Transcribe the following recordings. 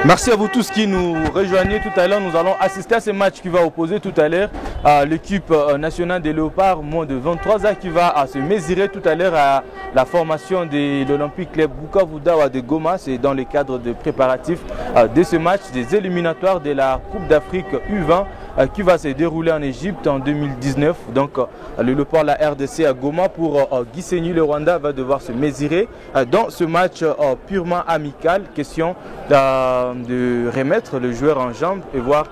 Merci à vous tous qui nous rejoignez tout à l'heure. Nous allons assister à ce match qui va opposer tout à l'heure à l'équipe nationale des Léopards, moins de 23 ans, qui va se mesurer tout à l'heure à la formation de l'Olympique Club Bukavu Dawa de Goma. C'est dans le cadre de préparatifs de ce match des éliminatoires de la Coupe d'Afrique U20 qui va se dérouler en Égypte en 2019. Donc le Léopard, la RDC à Goma pour Gisenyi, le Rwanda, va devoir se mesurer dans ce match purement amical. Question de remettre le joueur en jambe et voir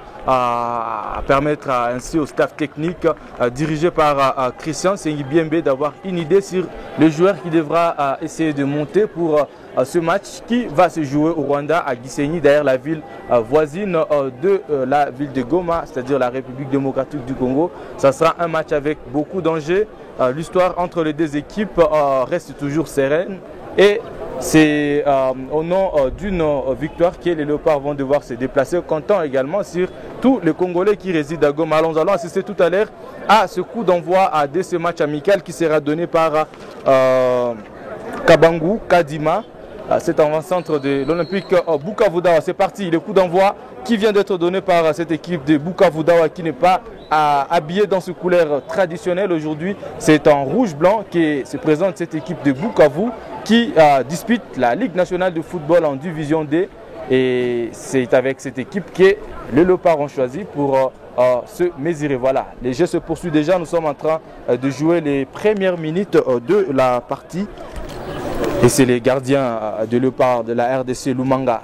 permettre ainsi au staff technique dirigé par Christian Sengibiembe d'avoir une idée sur le joueur qui devra essayer de monter pour ce match qui va se jouer au Rwanda à Gisenyi, d'ailleurs la ville voisine de la ville de Goma, c'est-à-dire la République démocratique du Congo. Ça sera un match avec beaucoup d'enjeux. L'histoire entre les deux équipes reste toujours sereine et c'est au nom d'une victoire que les Léopards vont devoir se déplacer, comptant également sur tous les Congolais qui résident à Goma. Alors, nous allons assister tout à l'heure à ce coup d'envoi de ce match amical qui sera donné par Kabangu Kadima, cet avant-centre de l'Olympique Bukavu Dawa. C'est parti, le coup d'envoi qui vient d'être donné par cette équipe de Bukavu Dawa qui n'est pas habillée dans ce couleur traditionnel. Aujourd'hui, c'est en rouge-blanc que se présente cette équipe de Bukavu qui dispute la Ligue nationale de football en division D. Et c'est avec cette équipe que les Léopards ont choisi pour se mesurer. Voilà, les jeux se poursuivent déjà. Nous sommes en train de jouer les premières minutes de la partie. Et c'est les gardiens de Léopard de la RDC Lumanga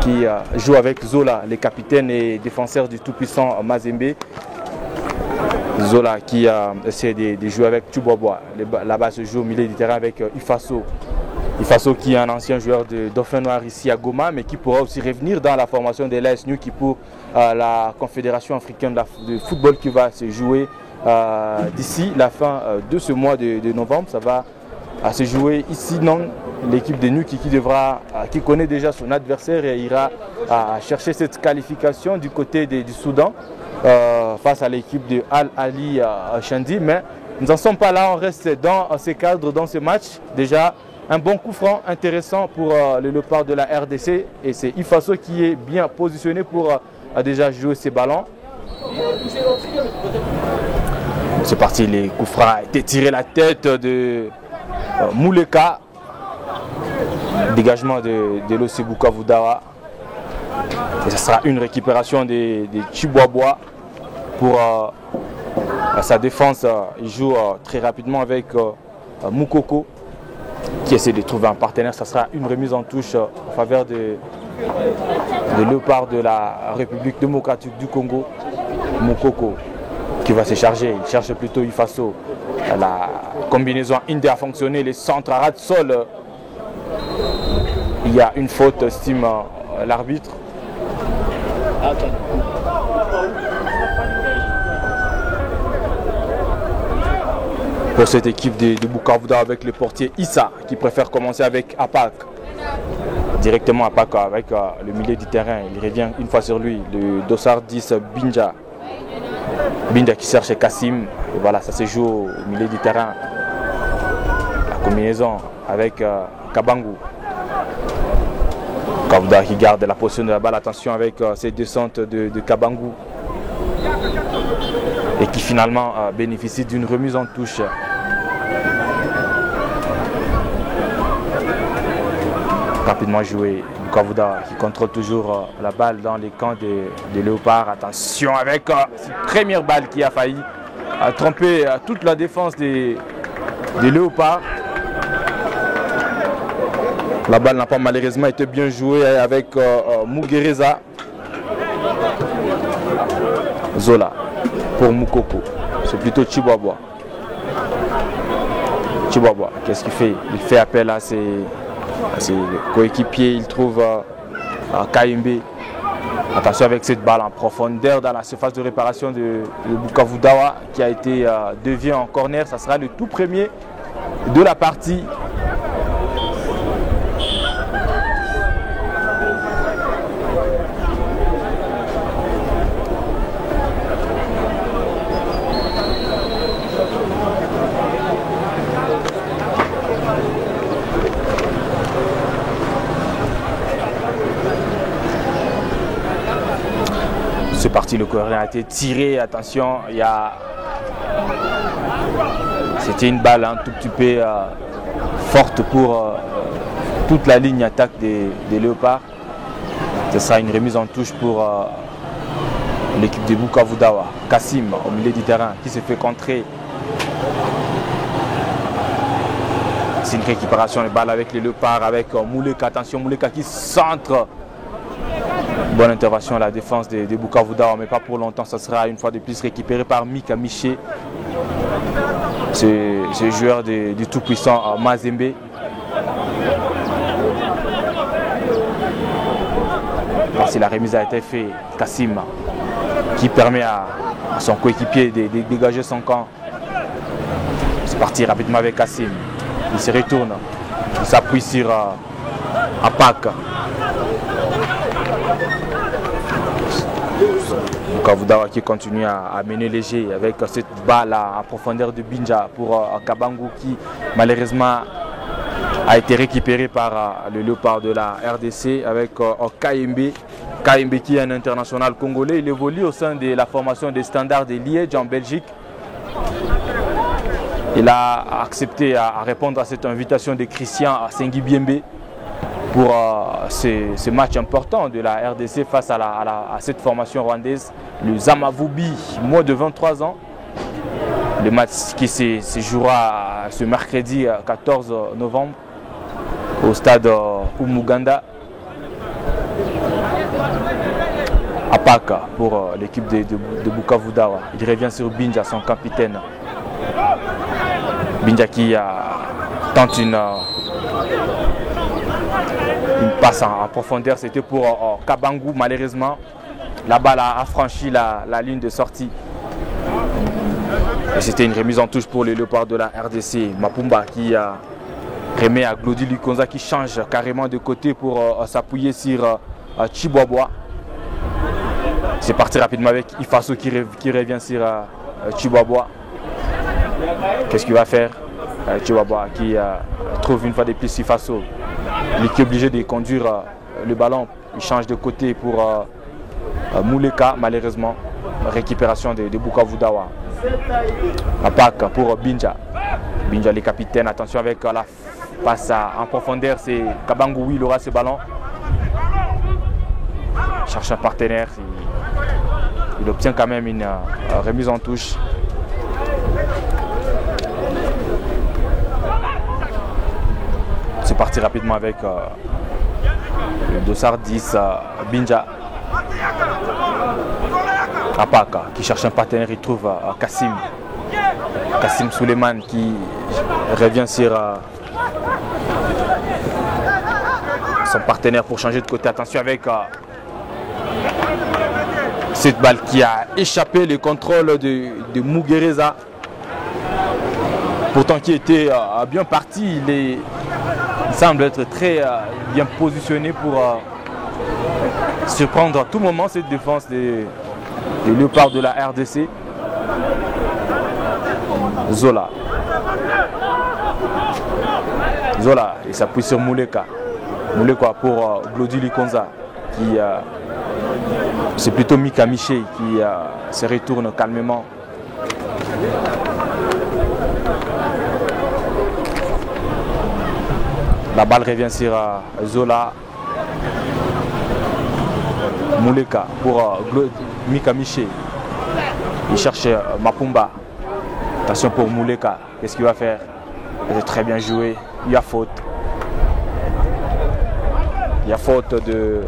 qui jouent avec Zola, les capitaines et défenseurs du tout-puissant Mazembe. Zola qui essaie de jouer avec Tubwabwa. Là-bas se joue au milieu du terrain avec Ifaso. Ifaso qui est un ancien joueur de Dauphin Noir ici à Goma, mais qui pourra aussi revenir dans la formation de l'AS New qui pour la Confédération africaine de football qui va se jouer d'ici la fin de ce mois de novembre. Ça va se jouer ici, non, l'équipe de New qui connaît déjà son adversaire et ira chercher cette qualification du côté du Soudan face à l'équipe de Al-Ali Chandi. Mais nous n'en sommes pas là, on reste dans ces cadres, dans ce match. Déjà, un bon coup franc intéressant pour le Léopard de la RDC et c'est Ifaso qui est bien positionné pour déjà jouer ses ballons. C'est parti, les coups francs a été tiré la tête de Mouleka. Dégagement de l'OC Bukavu Dawa. Et ce sera une récupération de Tubwabwa pour sa défense. Il joue très rapidement avec Moukoko qui essaie de trouver un partenaire. Ça sera une remise en touche en faveur de Léopard de la République démocratique du Congo. Moukoko qui va se charger. Il cherche plutôt Ifaso. La combinaison Indé a fonctionné. Les centres à ras de sol. Il y a une faute, estime l'arbitre. Pour cette équipe de Bukavu Dawa avec le portier Issa qui préfère commencer avec Apak. Directement Apak avec le milieu du terrain. Il revient une fois sur lui. Le dossard 10 Binja. Binja qui cherche Kassim. Et voilà, ça se joue au milieu du terrain. La combinaison avec Kabangu. Bukavu qui garde la position de la balle. Attention avec cette descente de Kabangu. Et qui finalement bénéficie d'une remise en touche. Rapidement joué, Bukavu Dawa qui contrôle toujours la balle dans les camps des Léopards. Attention avec cette première balle qui a failli tromper toute la défense des Léopards. La balle n'a pas malheureusement été bien jouée avec Mugereza. Zola pour Moukoko. C'est plutôt Tubwabwa. Tubwabwa, qu'est-ce qu'il fait? Il fait appel à ses coéquipiers. Il trouve Kayembe. Attention avec cette balle en profondeur dans la surface de réparation de Bukavu Dawa qui a été dévié en corner. Ça sera le tout premier de la partie. sorti le corner, a été tiré. Attention, il y a... C'était une balle un tout petit peu forte pour toute la ligne attaque des Léopards. Ce sera une remise en touche pour l'équipe de Bukavu Dawa. Kassim au milieu du terrain qui se fait contrer. C'est une récupération de balle avec les Léopards, avec Mouleka. Attention, Mouleka qui centre. Bonne intervention à la défense de Bukavu Dawa, mais pas pour longtemps. Ça sera une fois de plus récupéré par Mika Miché. Ce joueur du tout-puissant Mazembe. Si la remise a été faite, Kassim qui permet à son coéquipier de dégager son camp. C'est parti rapidement avec Kassim. Il se retourne, il s'appuie sur Apak. Bukavu Dawa qui continue à mener léger avec cette balle à profondeur de Binja pour Kabangu qui malheureusement a été récupéré par le Léopard de la RDC avec KMB. KMB qui est un international congolais. Il évolue au sein de la formation des Standards de Liège en Belgique. Il a accepté à répondre à cette invitation de Christian Sengi Biembe pour ce match important de la RDC face à cette formation rwandaise, le Zamavubi, moins de 23 ans. Le match qui se jouera ce mercredi 14 novembre au stade Umuganda. Apaka pour l'équipe de Bukavu Dawa. Il revient sur Binja, son capitaine. Binja qui tente une passe en profondeur. C'était pour Kabangu. Malheureusement, la balle a franchi la ligne de sortie. Et c'était une remise en touche pour les Léopards de la RDC. Mapumba qui remet à Glody Lukonza qui change carrément de côté pour s'appuyer sur Chibwabwa. C'est parti rapidement avec Ifaso qui revient sur Chibwabwa. Qu'est-ce qu'il va faire? Chibwabwa qui trouve une fois de plus Ifaso. Il est obligé de conduire le ballon. Il change de côté pour Mouleka, malheureusement. Récupération de Bukavu Dawa. Apak pour Binja. Binja, les capitaines. Attention avec la passe en profondeur. C'est Kabangu, oui, il aura ce ballon. Il cherche un partenaire. Il obtient quand même une remise en touche. C'est parti rapidement avec le dossard 10, Binja. Apaka qui cherche un partenaire, il trouve Kassim. Kassim Suleiman qui revient sur son partenaire pour changer de côté. Attention avec cette balle qui a échappé le contrôle de Mugereza. Pourtant qui était bien parti, il semble être très bien positionné pour surprendre à tout moment cette défense des Léopards de la RDC. Zola, il s'appuie sur Mouleka. Mouleka pour Glody Lukonza qui c'est plutôt Mika Miché qui se retourne calmement. La balle revient sur Zola. Mouleka pour Mika Miché. Il cherche Mapumba. Attention pour Mouleka. Qu'est-ce qu'il va faire? Il a très bien joué. Il y a faute. Il y a faute de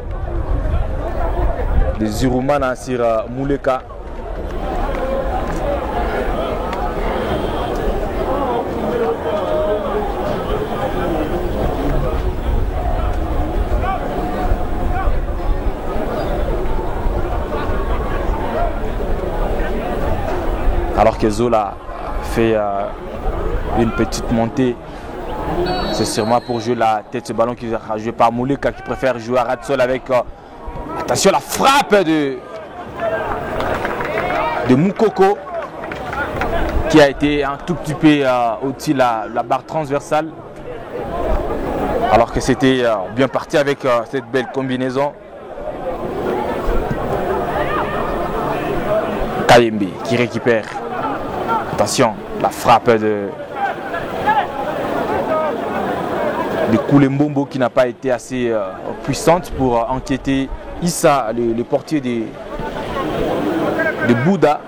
Zirumana sur Mouleka. Alors que Zola fait une petite montée, c'est sûrement pour jouer la tête, ce ballon qui sera joué par Mouleka qui préfère jouer à ras de sol avec, attention, la frappe de Moukoko qui a été un tout petit peu au-dessus de la barre transversale. Alors que c'était bien parti avec cette belle combinaison. Kayembe qui récupère. Attention, la frappe de Koulimbombo qui n'a pas été assez puissante pour enquêter Issa, le portier de Bouddha.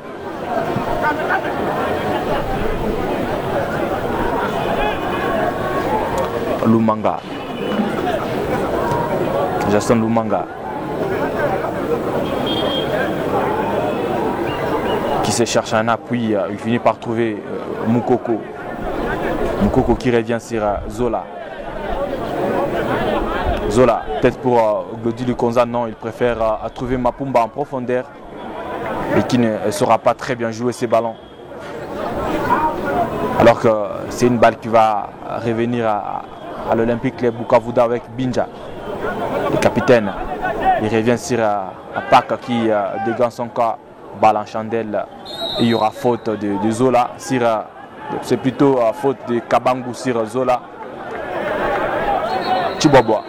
Lumanga. Jason Lumanga. Qui se cherche un appui, il finit par trouver Moukoko. Moukoko qui revient sur Zola. Zola, peut-être pour Glody Lukonza, non, il préfère trouver Mapumba en profondeur et qui ne saura pas très bien jouer ses ballons. Alors que c'est une balle qui va revenir à l'Olympique Club Bukavuda avec Binja, le capitaine. Il revient sur Apak qui dégage son cas, balle en chandelle. Et il y aura faute de Zola, c'est plutôt faute de Kabangu sur Zola. Chiboboa.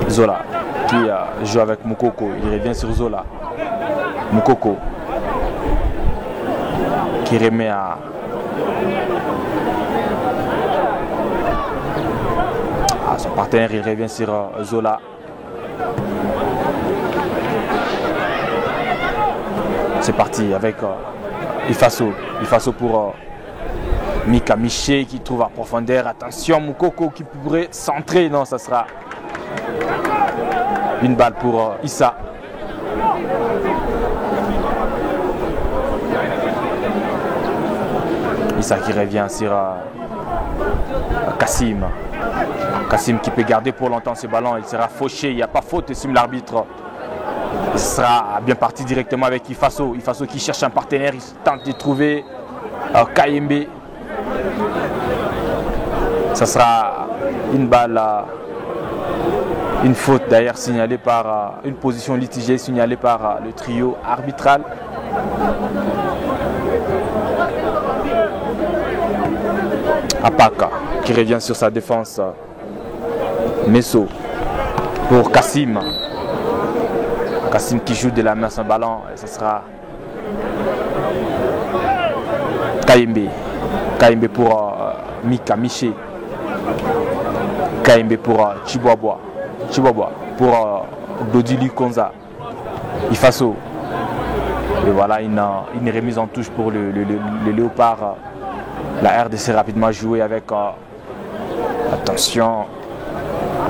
Zola qui joue avec Moukoko, il revient sur Zola. Moukoko qui remet à son partenaire, il revient sur Zola. C'est parti avec Ifaso. Ifaso pour Mika Miché qui trouve en profondeur. Attention, Moukoko qui pourrait centrer. Non, ça sera une balle pour Issa. Issa qui revient sur Kassim. Kassim qui peut garder pour longtemps ce ballon. Il sera fauché. Il n'y a pas faute sur l'arbitre. Il sera bien parti directement avec Ifaso. Ifaso qui cherche un partenaire. Il tente de trouver Kayembe. Ça sera une balle. Une faute d'ailleurs signalée par une position litigée signalée par le trio arbitral. Apaka qui revient sur sa défense. Messo pour Kassim. Kassim qui joue de la main son ballon. Et ce sera Kayembe. Kayembe pour Mika Miché. Kayembe pour Chiboboa. Chiboboa pour Glody Lukonza. Ifaso. Et voilà une remise en touche pour le Léopard. La RDC rapidement joué avec attention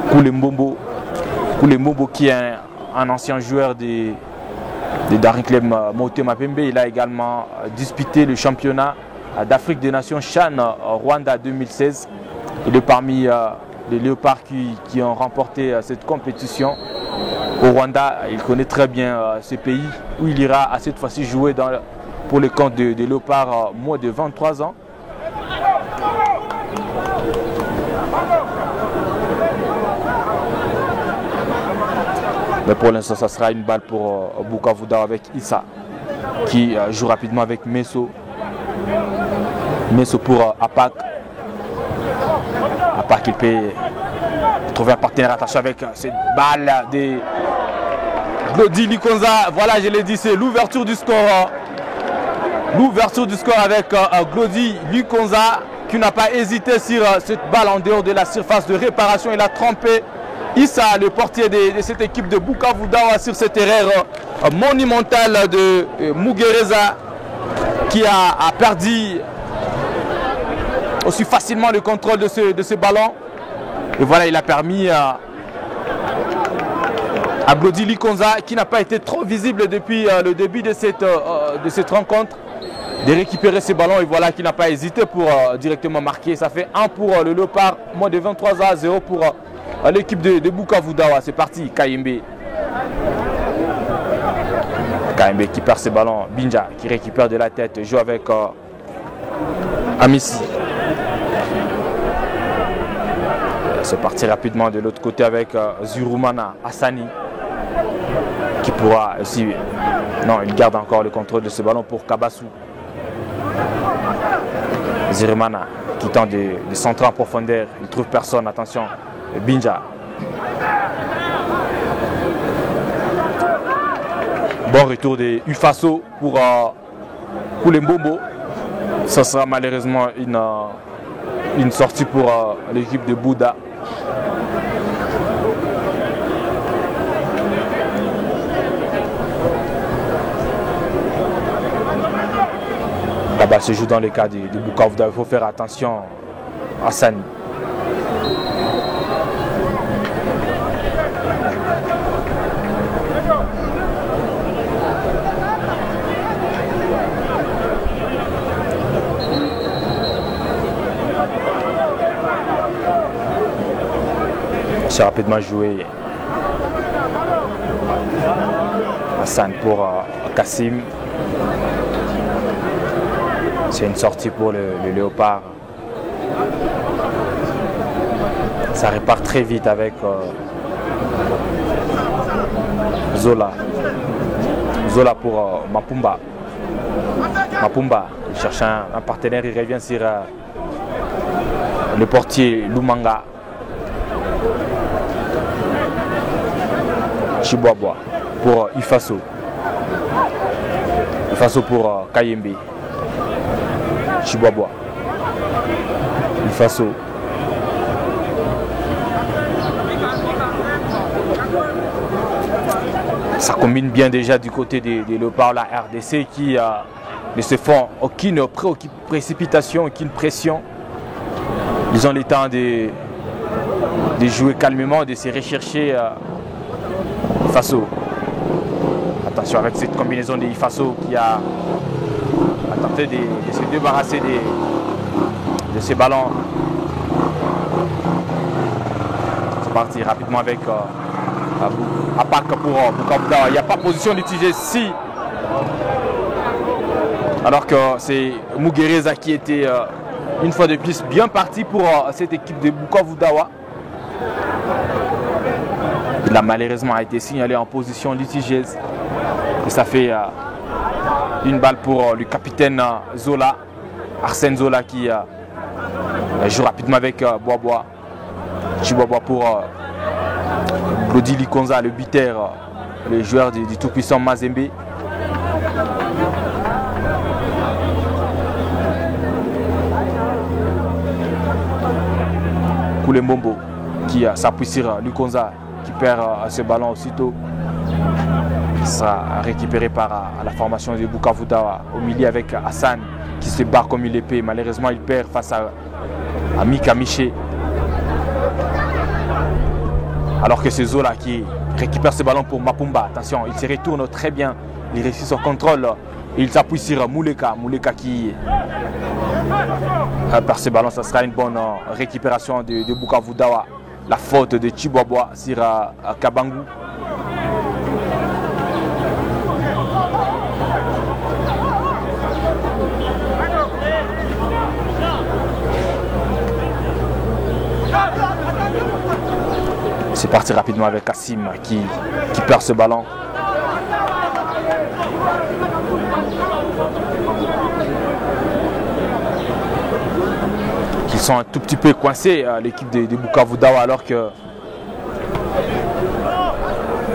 Koulimbombo. Koulimbombo qui est un ancien joueur de Daring Club Motema Pembe. Il a également disputé le championnat d'Afrique des Nations Chan Rwanda 2016. Il est parmi les léopards qui ont remporté cette compétition. Au Rwanda, il connaît très bien ce pays où il ira à cette fois-ci jouer pour le camp des léopards moins de 23 ans. Mais pour l'instant, ça sera une balle pour Bukavuda avec Issa qui joue rapidement avec Messo. Messo pour Apak. Apak il peut trouver un partenaire attaché avec cette balle de Glody Lukonza. Voilà, je l'ai dit, c'est l'ouverture du score. L'ouverture du score avec Glody Lukonza qui n'a pas hésité sur cette balle en dehors de la surface de réparation. Il a trompé Issa, le portier de cette équipe de Bukavuda, sur cette erreur monumentale de Mugereza qui a perdu aussi facilement le contrôle de ce ballon. Et voilà, il a permis à Glody Lukonza, qui n'a pas été trop visible depuis le début de cette rencontre, de récupérer ce ballon. Et voilà qu'il n'a pas hésité pour directement marquer. Ça fait 1 pour le Léopard, moins de 23 à 0 pour l'équipe de Bukavuda. C'est parti, Kayembe. Kayembe qui perd ce ballon. Binja qui récupère de la tête, joue avec Amissi. C'est parti rapidement de l'autre côté avec Zurumana Hassani. qui pourra aussi... Non, il garde encore le contrôle de ce ballon pour Kabassou. Zirimana qui tente de centrer en profondeur, il ne trouve personne, attention, Binja. Bon retour de Ufaso pour Mbombo. Ça sera malheureusement une sortie pour l'équipe de Bouddha. La balle se joue dans le cas de Bukavuda. Il faut faire attention à Hassan. C'est rapidement joué. Hassan pour Kassim. C'est une sortie pour le Léopard. Ça repart très vite avec Zola. Zola pour Mapumba. Mapumba, il cherche un partenaire, il revient sur le portier Lumanga. Chiboabwa pour Ifaso. Ifaso pour Kayembe. Chiboabwa. Ifaso. Ça combine bien déjà du côté des Léopards, la RDC qui ne se font aucune précipitation, aucune pression. Ils ont le temps de jouer calmement, de se rechercher. Ifaso. Attention avec cette combinaison de Ifaso qui a tenté de se débarrasser de ces ballons. C'est parti rapidement avec Apak pour Bukavuda. Il n'y a pas position litigée si. Alors que c'est Mugereza qui était une fois de plus bien parti pour cette équipe de Bukavudawa. Il a malheureusement été signalé en position litigieuse. Et ça fait une balle pour le capitaine Zola, Arsène Zola qui joue rapidement avec Boaboa. Chiboabwa pour Glody Likonza, le buteur, le joueur du tout-puissant Mazembe. Mbombo qui s'appuie sur Likonza qui perd ce ballon aussitôt. Ça récupéré par la formation de Bukavuda au milieu avec Hassan qui se bat comme une épée. Malheureusement, il perd face à Mika Miché. Alors que c'est Zola qui récupère ce ballon pour Mapumba. Attention, il se retourne très bien. Il réussit son contrôle. Et il s'appuie sur Mouleka. Mouleka qui perd ce ballon. Ça sera une bonne récupération de Bukavuda. La faute de Chiboabwa sur Kabangu. C'est parti rapidement avec Kassim qui perd ce ballon. Ils sont un tout petit peu coincés, l'équipe de Bukavudawa, alors que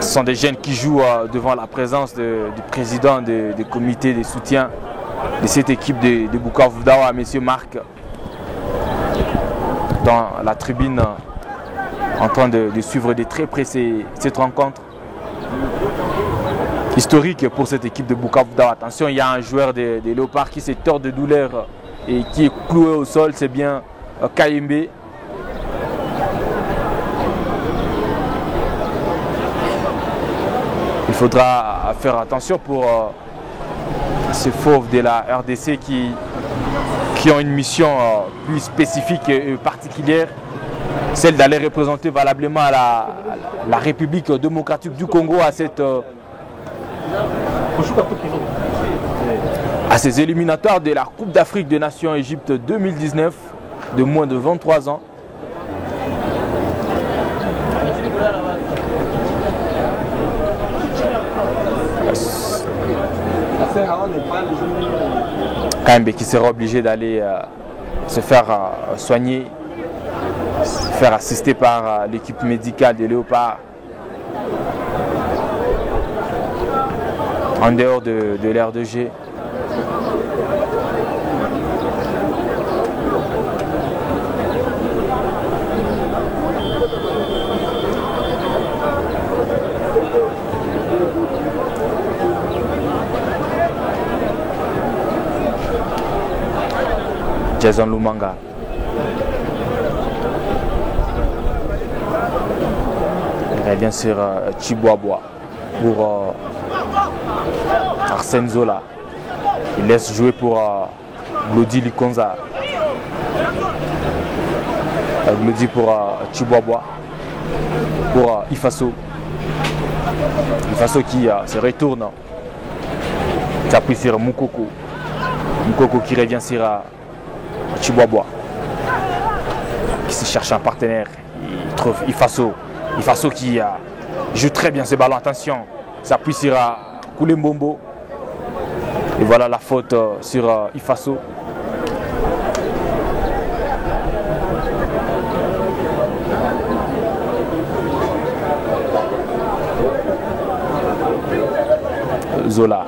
ce sont des jeunes qui jouent devant la présence du président du comité de soutien de cette équipe de Bukavudawa, M. Marc, dans la tribune, en train de suivre de très près cette rencontre historique pour cette équipe de Bukavudawa. Attention, il y a un joueur des Léopards qui s'est tort de douleur et qui est cloué au sol, c'est bien Kayembe. Il faudra faire attention pour ces fauves de la RDC qui ont une mission plus spécifique et particulière, celle d'aller représenter valablement la République démocratique du Congo à ces éliminatoires de la Coupe d'Afrique des Nations Égypte 2019 de moins de 23 ans. Kaimbe qui sera obligé d'aller se faire soigner, se faire assister par l'équipe médicale des Léopards. En dehors de l'aire de jeu. Jason Lumanga. Il revient sur Chiboaboa pour Arsène Zola. Il laisse jouer pour Glody Likonza. Glody pour Chiboaboa. Pour Ifaso. Ifaso qui se retourne. Ça pris sur Moukoko. Moukoko qui revient sur Chiboaboa. Qui se cherche un partenaire. Il trouve Ifaso. Ifaso qui joue très bien ce ballon. Attention. Ça appuie sur Koulembombo. Et voilà la faute sur Ifaso. Zola.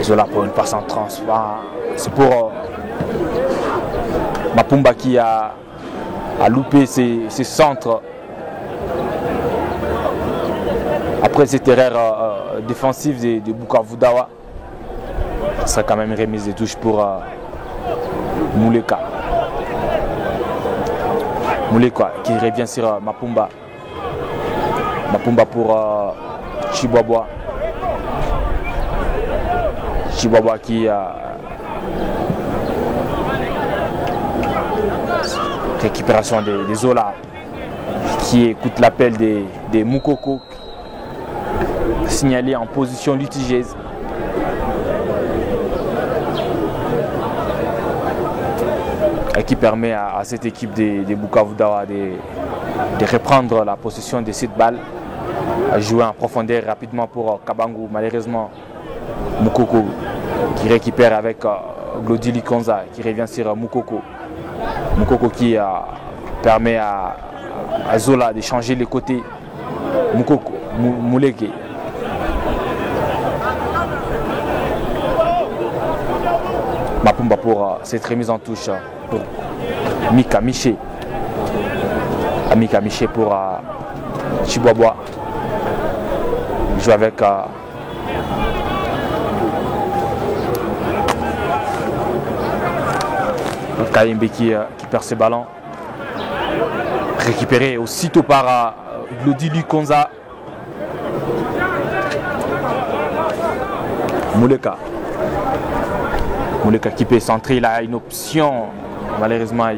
Zola pour une passe en transfert. C'est pour Mapumba qui a loupé ses centres. Après cette erreur défensive de Bukavu Dawa, ce sera quand même remise de touche pour Mouleka. Mouleka qui revient sur Mapumba. Mapumba pour Chiboaboa. Chiboaboa qui récupération des Zola qui écoute l'appel des Moukoko signalé en position litigieuse. Et qui permet à cette équipe des Bukavu Dawa de reprendre la possession de cette balle, à jouer en profondeur rapidement pour Kabangu. Malheureusement, Moukoko qui récupère avec Glody Likonza qui revient sur Moukoko. Moukoko qui permet à Zola de changer les côtés. Moukoko, Mouleke. Mapumba pour cette remise en touche pour Mika Miché. Mika Miché pour Chiboaboa. Il joue avec Kaimbe qui perd ses ballons. Récupéré aussitôt par Glody Likonza. Mouleka. Mouleka qui peut centrer, il a une option. Malheureusement,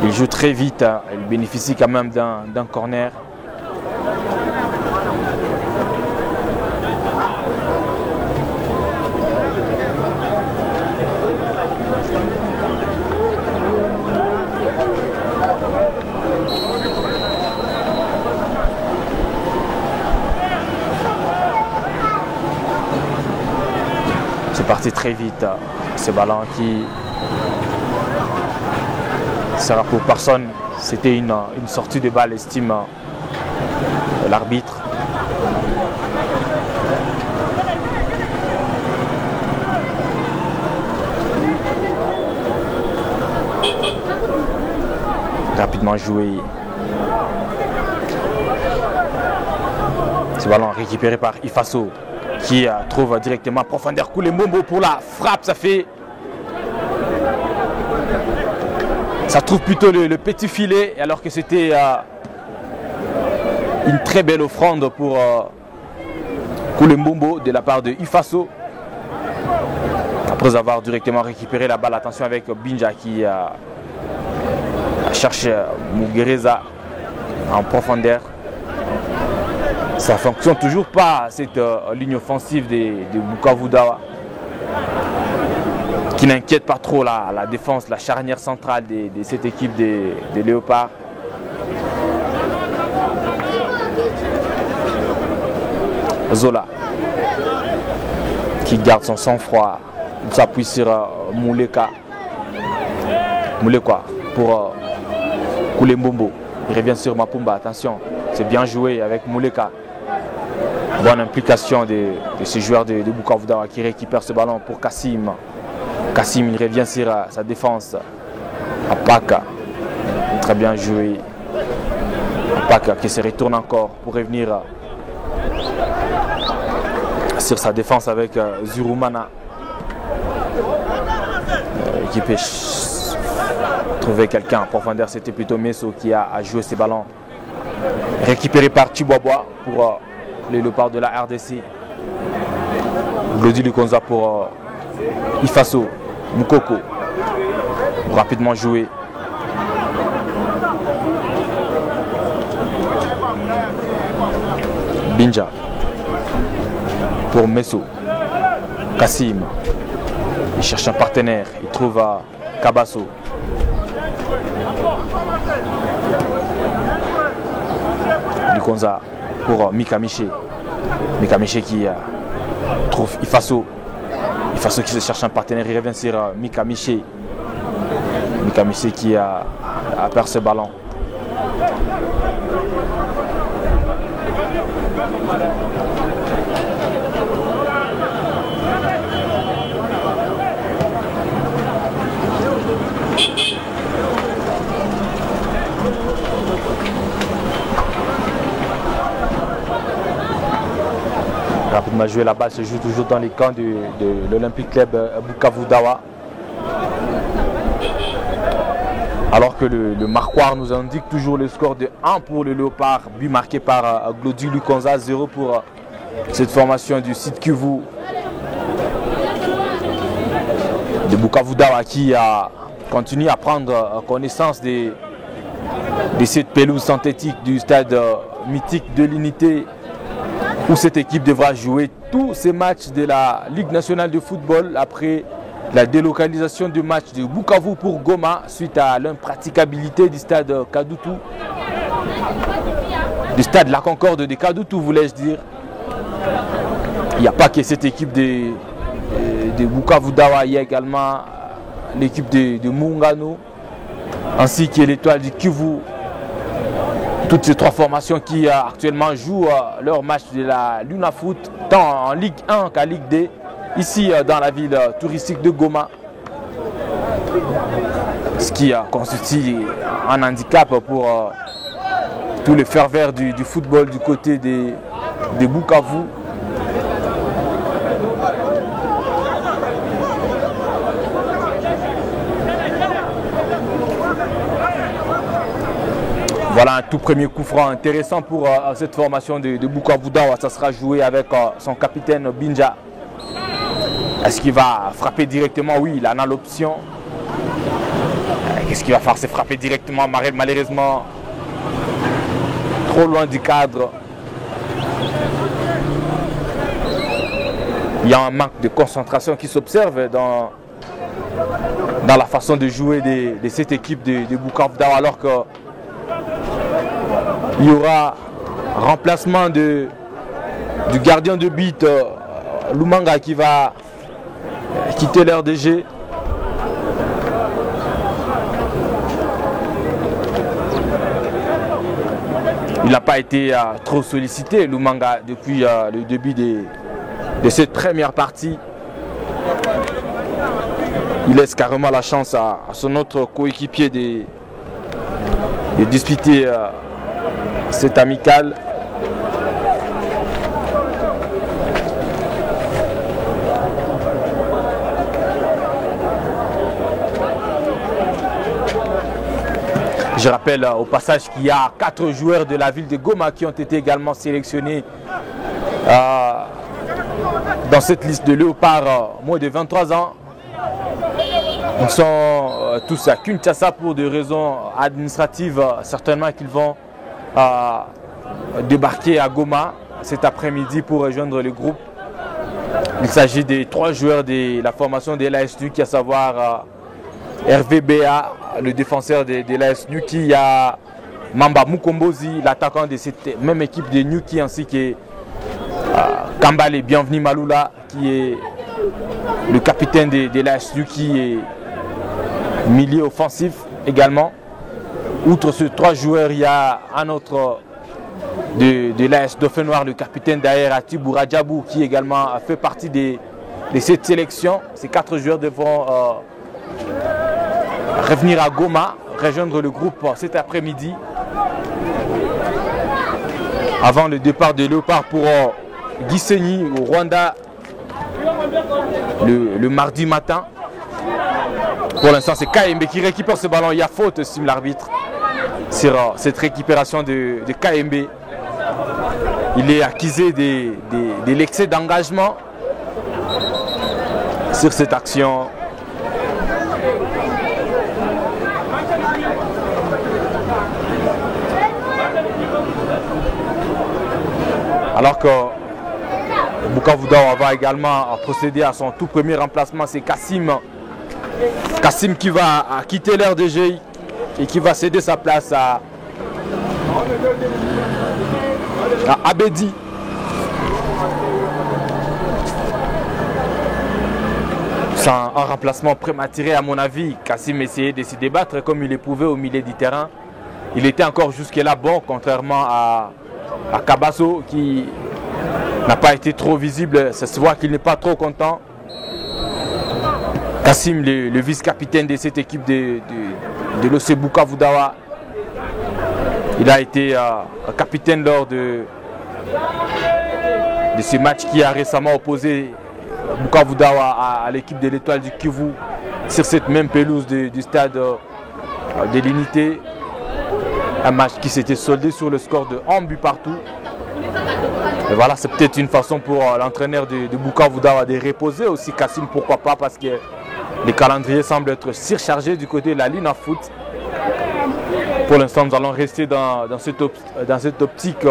il joue très vite. Il bénéficie quand même d'un corner. C'est parti très vite, ce ballon qui sera pour personne. C'était une sortie de balle, estime l'arbitre. Rapidement joué. Ce ballon récupéré par Ifaso, qui trouve directement profondeur Koulembombo pour la frappe. Ça trouve plutôt le petit filet, alors que c'était une très belle offrande pour Koulembombo de la part de Ifaso. Après avoir directement récupéré la balle, attention avec Binja qui cherche Mugereza en profondeur. Ça ne fonctionne toujours pas, cette ligne offensive de Bukavu Dawa, qui n'inquiète pas trop la défense, la charnière centrale de cette équipe des Léopards. Zola qui garde son sang-froid, il s'appuie sur Mouleka. Mouleka pour Koulembombo. Il revient sur Mapumba, attention, c'est bien joué avec Mouleka. Bonne implication de ce joueur de Bukavu Dawa qui récupère ce ballon pour Kassim. Kassim, il revient sur sa défense. Apaka, très bien joué. Apaka qui se retourne encore pour revenir sur sa défense avec Zurumana. Qui peut trouver quelqu'un en profondeur, c'était plutôt Messo qui a joué ces ballons. Récupéré par Chibobois pour les léopards de la RDC. Glody Lukonza pour Ifaso, Mukoko. Rapidement joué. Binja pour Messo. Kassim. Il cherche un partenaire. Il trouve Kabasso. Lukonza pour Mika Miché. Mika Miché qui trouve Ifaso. Ifaso qui se cherche un partenaire. Il revient sur Mika Miché. Mika Miché qui a perdu ce ballon. Rapidement joué, la balle se joue toujours dans les camps de l'Olympique Club Bukavu Dawa. Alors que le marquoir nous indique toujours le score de 1 pour le Léopard, but marqué par Glody Lukonza, 0 pour cette formation du site Kivu de Bukavu Dawa qui continue à prendre connaissance de cette pelouse synthétique du stade mythique de l'Unité, où cette équipe devra jouer tous ces matchs de la Ligue nationale de football après la délocalisation du match de Bukavu pour Goma suite à l'impraticabilité du stade Kadutu, du stade La Concorde de Kadutu, voulais-je dire. Il n'y a pas que cette équipe de Bukavu Dawa, il y a également l'équipe de Mungano ainsi que l'étoile du Kivu. Toutes ces trois formations qui actuellement jouent leur match de la Luna Foot, tant en Ligue 1 qu'en Ligue 2, ici dans la ville touristique de Goma. Ce qui constitue un handicap pour tous les ferveurs du football du côté de Bukavu. Voilà un tout premier coup franc intéressant pour cette formation de Bukavu Dawa. Ça sera joué avec son capitaine Binja. Est-ce qu'il va frapper directement? Oui, il en a l'option. Qu'est-ce qu'il va faire? C'est frapper directement, malheureusement trop loin du cadre. Il y a un manque de concentration qui s'observe dans la façon de jouer de cette équipe de Bukavu Dawa, alors que il y aura remplacement du gardien de but Lumanga qui va quitter l'RDG. Il n'a pas été trop sollicité, Lumanga, depuis le début de cette première partie. Il laisse carrément la chance à son autre coéquipier de disputer cette amicale. Je rappelle au passage qu'il y a 4 joueurs de la ville de Goma qui ont été également sélectionnés dans cette liste de léopards moins de 23 ans. Ils sont tous à Kinshasa pour des raisons administratives. Certainement qu'ils vont débarquer à Goma cet après-midi pour rejoindre le groupe. Il s'agit des 3 joueurs de la formation de l'AS NUK, à savoir Hervé Béa, le défenseur de l'AS NUK. Il y a Mamba Mukombozi, l'attaquant de cette même équipe de NUK, ainsi que Kambale Bienvenu Maloula, qui est le capitaine de l'ASU, qui est milieu offensif également. Outre ces 3 joueurs, il y a un autre de l'AS Dauphin Noir, le capitaine Daher Atibou Radjabou, qui également fait partie de cette sélection. Ces 4 joueurs devront revenir à Goma, rejoindre le groupe cet après-midi, avant le départ de Léopard pour Gisenyi au Rwanda le mardi matin. Pour l'instant, c'est KMB qui récupère ce ballon. Il y a faute, estime l'arbitre, sur cette récupération de KMB. Il est accusé de l'excès d'engagement sur cette action. Alors que Bukavu Dawa va également procéder à son tout premier remplacement, c'est Kassim. Kassim qui va quitter l'aire de jeu et qui va céder sa place à Abedi. C'est un remplacement prématuré à mon avis. Kassim essayait de se débattre comme il le pouvait au milieu du terrain. Il était encore jusque-là bon, contrairement à Kabaso qui n'a pas été trop visible. Ça se voit qu'il n'est pas trop content. Kassim, le vice-capitaine de cette équipe de l'OC Bukavu Dawa, il a été capitaine lors de ce match qui a récemment opposé Bukavu Dawa à l'équipe de l'Étoile du Kivu sur cette même pelouse du stade de l'Unité. Un match qui s'était soldé sur le score de 1 but partout. Et voilà, c'est peut-être une façon pour l'entraîneur de Bukavu Dawa de reposer aussi Kassim, pourquoi pas, parce que les calendriers semblent être surchargés du côté de la ligne à foot. Pour l'instant, nous allons rester dans cette optique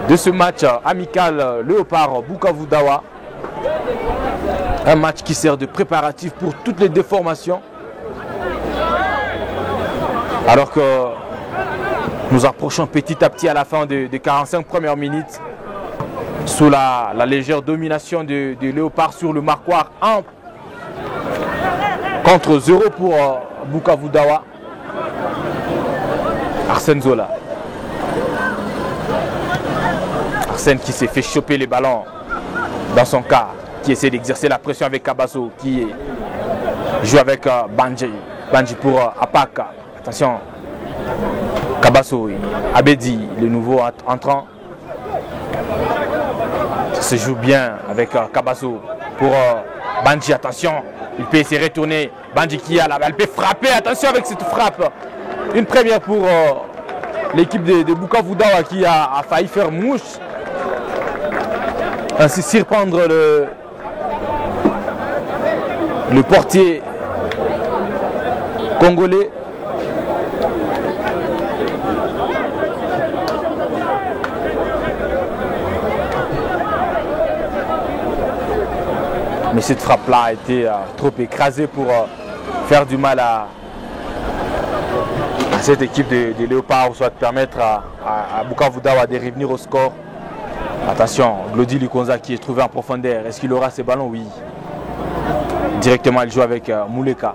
de ce match amical Léopard Bukavu Dawa. Un match qui sert de préparatif pour toutes les déformations. Alors que nous approchons petit à petit à la fin des 45 premières minutes, sous la légère domination de Léopard sur le marquoir 1 contre 0 pour Bukavu Dawa. Arsène Zola. Arsène qui s'est fait choper les ballons dans son cas, qui essaie d'exercer la pression avec Kabaso, qui joue avec Bandji. Bandji pour Apaka. Attention, Kabaso, Abedi, le nouveau entrant. Ça se joue bien avec Kabaso pour Bandji. Attention, il peut essayer de retourner. Bandji qui a la balle, peut frapper. Attention avec cette frappe. Une première pour l'équipe de Bukavu Dawa qui a failli faire mouche. Ainsi surprendre le portier congolais. Mais cette frappe-là a été trop écrasée pour faire du mal à cette équipe de Léopard, soit permettre à Bukavu Dawa de revenir au score. Attention, Glody Likonza qui est trouvé en profondeur. Est-ce qu'il aura ses ballons? Oui. Directement, il joue avec Mouleka.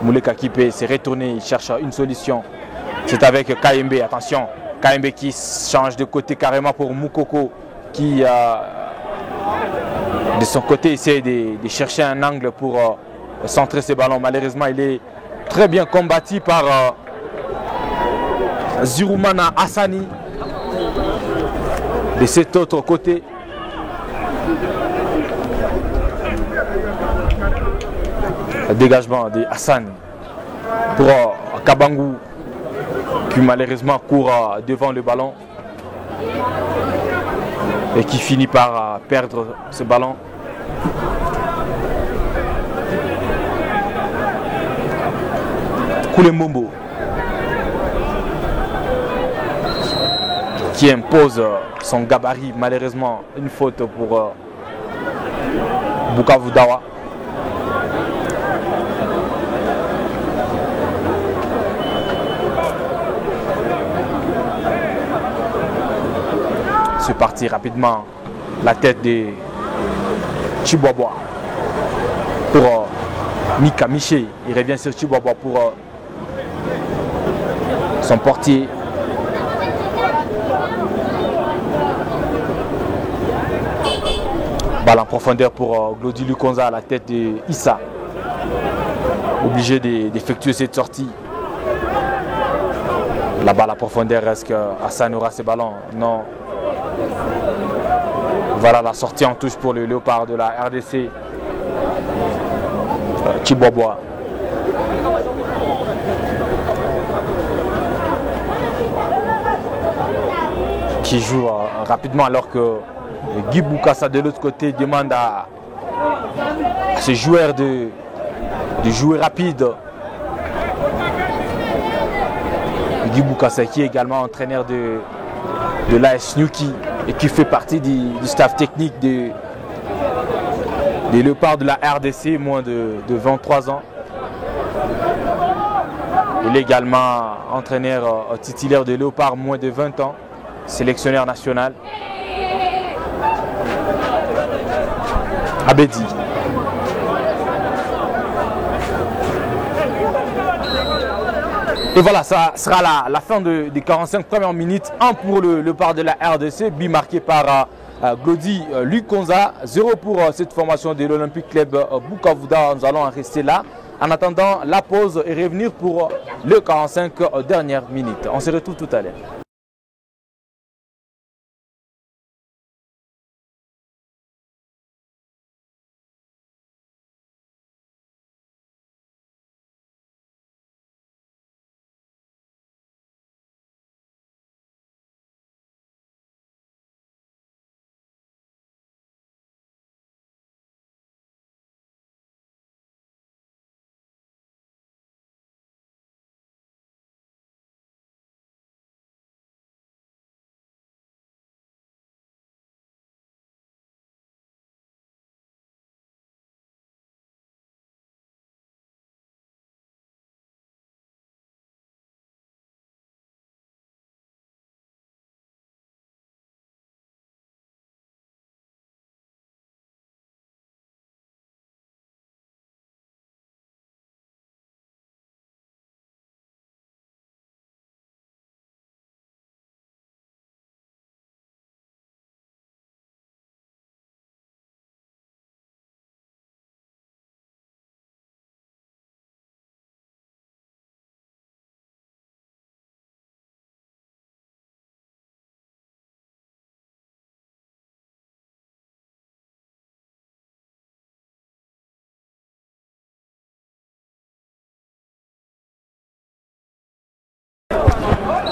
Mouleka qui peut se retourner, il cherche une solution. C'est avec KMB. Attention, KMB qui change de côté carrément pour Moukoko qui... de son côté, essaie de chercher un angle pour centrer ses ballons. Malheureusement, il est très bien combattu par Zirumana Hassani de cet autre côté. Le dégagement de Hassan pour Kabangou qui malheureusement court devant le ballon et qui finit par perdre ce ballon. Koulemombo qui impose son gabarit, malheureusement une faute pour Bukavu Dawa. C'est parti rapidement. La tête de Chibobois pour Mika Miché. Il revient sur Chibobois pour son portier. Balle en profondeur pour Glody Lukonza à la tête de Issa. Obligé d'effectuer cette sortie. La balle en profondeur, est-ce que Hassan aura ses ballons? Non. Voilà la sortie en touche pour le léopard de la RDC. Chibobois. Qui joue rapidement alors que Guy Boukassa de l'autre côté demande à ce joueur de jouer rapide. Guy Boukassa qui est également entraîneur de l'AS Nyuki et qui fait partie du staff technique des Léopards de la RDC, moins de 23 ans. Il est également entraîneur titulaire de Léopards, moins de 20 ans, sélectionneur national. Abedi. Et voilà, ça sera la fin des 45 premières minutes. 1 pour le part de la RDC, but marqué par Glody Lukonza. 0 pour cette formation de l'Olympique Club Bukavuda. Nous allons en rester là. En attendant la pause et revenir pour les 45 dernières minutes. On se retrouve tout à l'heure.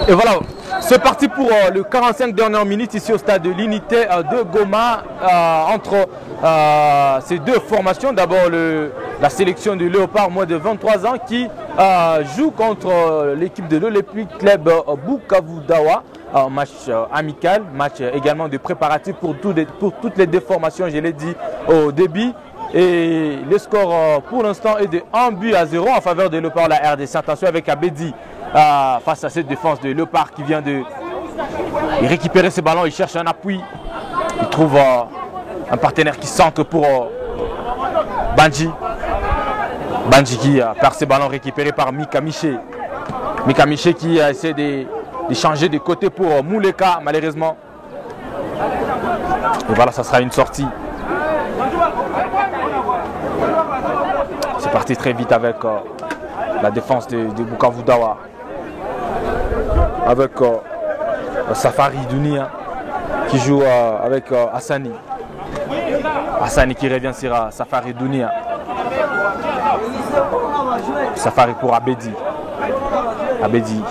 Et voilà, c'est parti pour le 45 dernières minutes ici au stade de l'Unité de Goma entre ces deux formations. D'abord la sélection du Léopard, moins de 23 ans, qui joue contre l'équipe de l'Olympique Club Bukavudawa. Match amical, match également de préparatif pour toutes les deux formations, je l'ai dit au début. Et le score pour l'instant est de 1-0 en faveur de Léopard la RDC. Attention avec Abedi face à cette défense de Léopard qui vient de récupérer ses ballons. Il cherche un appui. Il trouve un partenaire qui centre pour Bandji. Bandji qui perd ses ballons récupérés par Mika Miché. Mika Miché qui essaie de changer de côté pour Mouleka malheureusement. Et voilà, ça sera une sortie. C'est parti très vite avec la défense de Bukavudawa. Avec Safari Dunia qui joue avec Hassani. Hassani qui revient sur Safari Dunia. Safari pour Abedi. Abedi.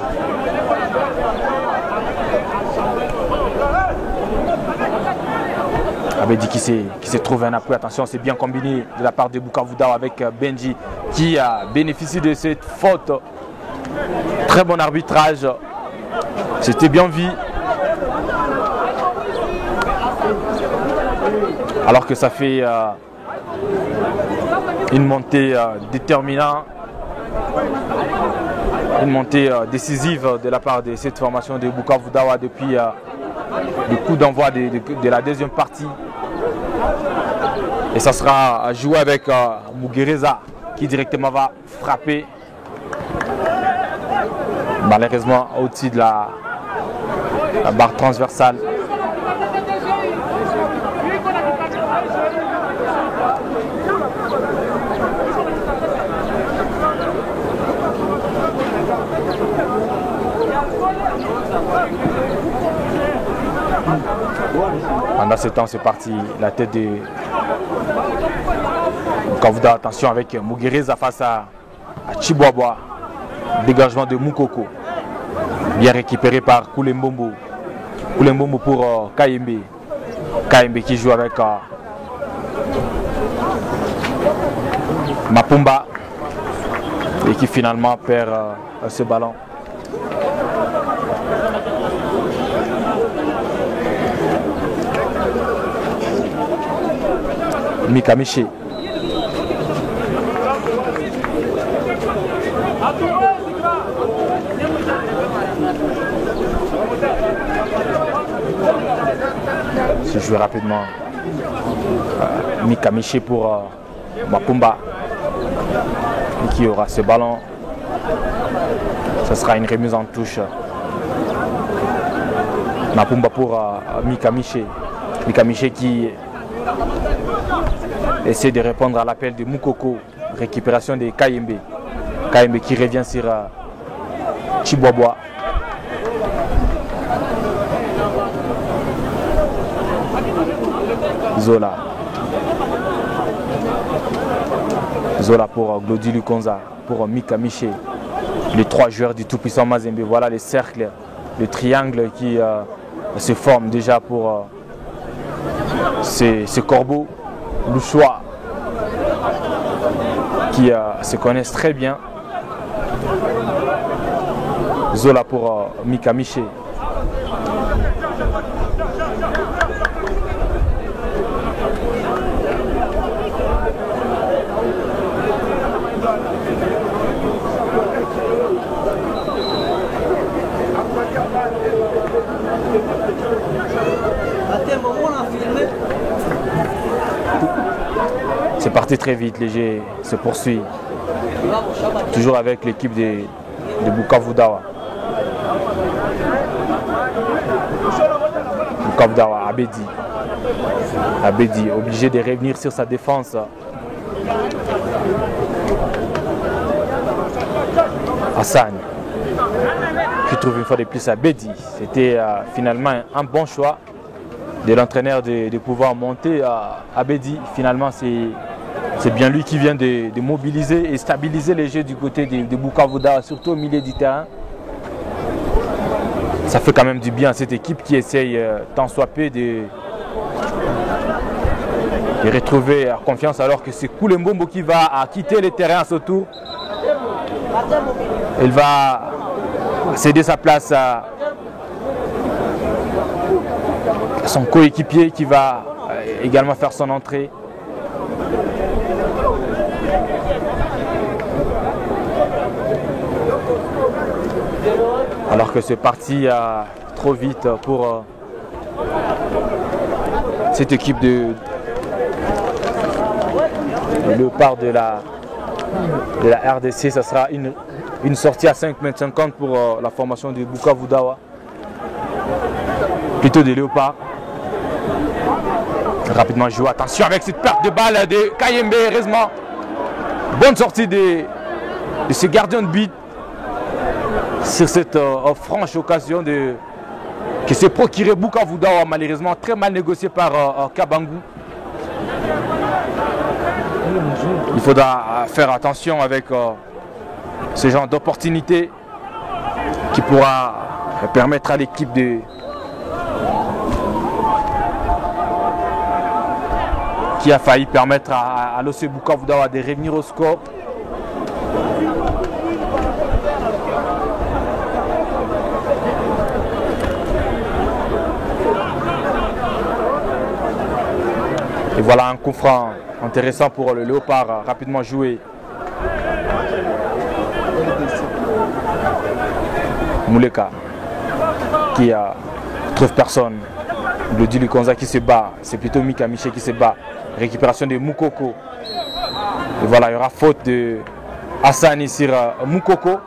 Abedi qui s'est trouvé un appui. Attention, c'est bien combiné de la part de Bukavudawa avec Benji qui a bénéficié de cette faute. Très bon arbitrage. C'était bien vu. Alors que ça fait une montée déterminante, une montée décisive de la part de cette formation de Bukavudawa depuis le coup d'envoi de la deuxième partie. Et ça sera joué avec Muguereza qui directement va frapper. Malheureusement au-dessus de la barre transversale. Pendant ce temps, c'est parti. La tête de Bukavouda. Attention avec Muguereza face à Chiboaboa. Dégagement de Moukoko. Bien récupéré par Koulembombo. Koulembombo pour Kayembe. Kayembe qui joue avec Mapumba. Et qui finalement perd ce ballon. Mikamiche. Se joue rapidement. Mikamiche pour Mapumba. Et qui aura ce ballon. Ce sera une remise en touche. Mapumba pour Mikamiche. Mikamiche qui essaie de répondre à l'appel de Moukoko. Récupération de Kayembe. Kayembe qui revient sur Chiboaboa. Zola. Zola pour Glody Lukonza. Pour Mikamiche. Les trois joueurs du tout-puissant Mazembe. Voilà les cercles, le triangle qui se forme déjà pour ces corbeaux. Louchois qui se connaissent très bien. Zola pour Mikamiche. C'est parti très vite, le jeu se poursuit. Toujours avec l'équipe de Bukavouda. Bukavouda, Abedi. Abedi, obligé de revenir sur sa défense. Hassan, qui trouve une fois de plus Abedi. C'était finalement un bon choix de l'entraîneur de pouvoir monter à Abedi. Finalement, c'est bien lui qui vient de mobiliser et stabiliser les jeux du côté de Bukavouda, surtout au milieu du terrain. Ça fait quand même du bien à cette équipe qui essaye tant soit peu de retrouver confiance, alors que c'est Koulembombo qui va quitter le terrain à ce tour. Il va céder sa place à son coéquipier qui va également faire son entrée. Alors que c'est parti trop vite pour cette équipe de Léopard de la RDC. Ça sera une sortie à 5,50 m pour la formation de Bukavouda. Plutôt de Léopard. Rapidement joué. Attention avec cette perte de balle de Kayembe. Heureusement, bonne sortie de ce gardien de but sur cette franche occasion que s'est procuré Bukavouda, malheureusement très mal négocié par Kabangou. Il faudra faire attention avec ce genre d'opportunité qui pourra permettre à l'équipe qui a failli permettre à l'OC Bukavouda de revenir au score. Et voilà un coup franc intéressant pour le Léopard, rapidement joué. Mouleka qui trouve personne. Glody Lukonza qui se bat. C'est plutôt Mika Miché qui se bat. Récupération de Moukoko. Et voilà, il y aura faute de Hassani sur Moukoko.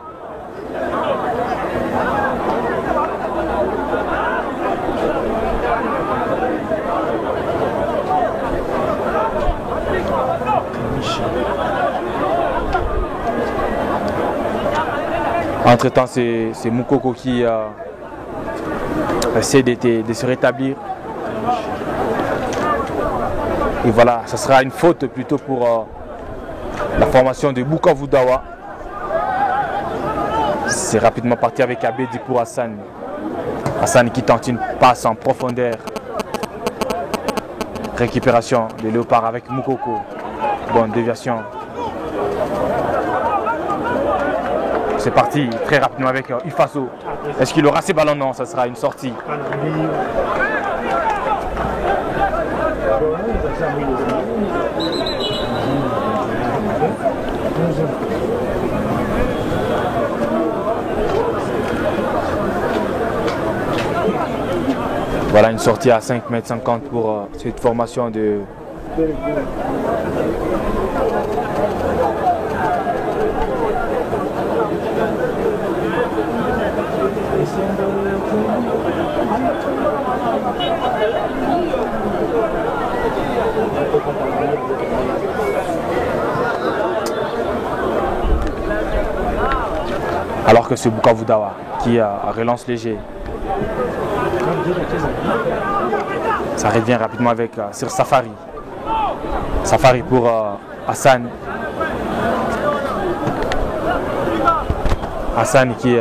Entre-temps, c'est Moukoko qui essaie de se rétablir. Et voilà, ce sera une faute plutôt pour la formation de Bukavu Dawa. C'est rapidement parti avec Abedi pour Hassan. Hassan qui tente une passe en profondeur. Récupération de Léopard avec Moukoko. Bonne déviation. C'est parti très rapidement avec Ifaso. Est-ce qu'il aura ses ballons? Non, ça sera une sortie. Voilà une sortie à 5,50 m pour cette formation de alors que c'est Bukavu Dawa qui relance léger. Ça revient rapidement avec sur Safari. Safari pour Hassan. Hassan qui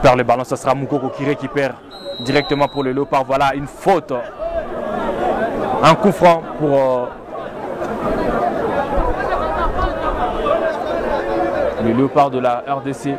perd le ballon. Ce sera Moukoko qui récupère directement pour le Léopard. Voilà une faute. Un coup franc pour le Léopard de la RDC.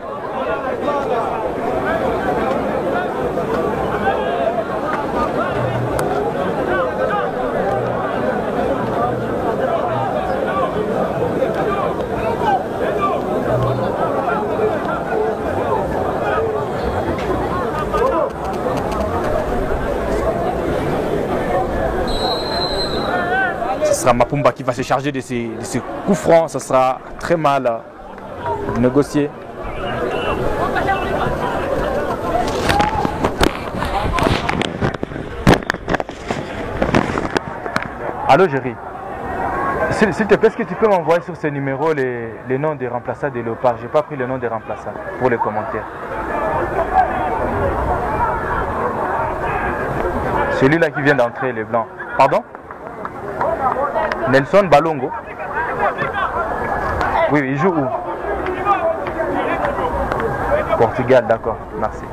Ce sera Mapumba qui va se charger de ces coups francs. Ça sera très mal négocié. Allô Géry, s'il te plaît, est-ce que tu peux m'envoyer sur ce numéro les noms des remplaçants de Léopard? Je n'ai pas pris le nom des remplaçants pour les commentaires. Celui-là qui vient d'entrer, les blancs. Pardon? Nelson Balongo. Oui, il joue où? Portugal, d'accord, merci.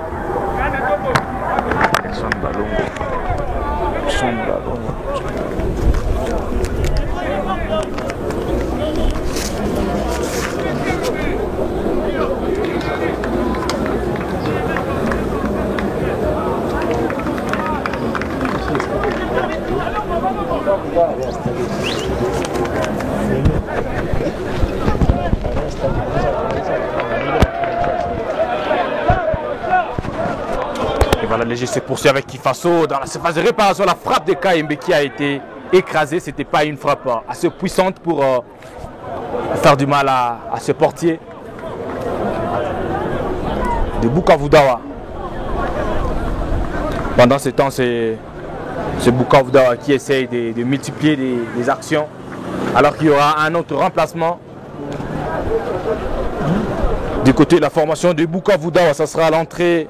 Nelson Balongo. Nelson Balongo. Et voilà, le jeu se poursuit avec Kifaso dans la surface de réparation. La frappe de KMB qui a été écrasée. Ce n'était pas une frappe assez puissante pour faire du mal à ce portier de Bukavu Dawa. Pendant ce temps, c'est Bukavu Dawa qui essaye de multiplier les actions, alors qu'il y aura un autre remplacement. Du côté de la formation de Bukavu Dawa, ça sera l'entrée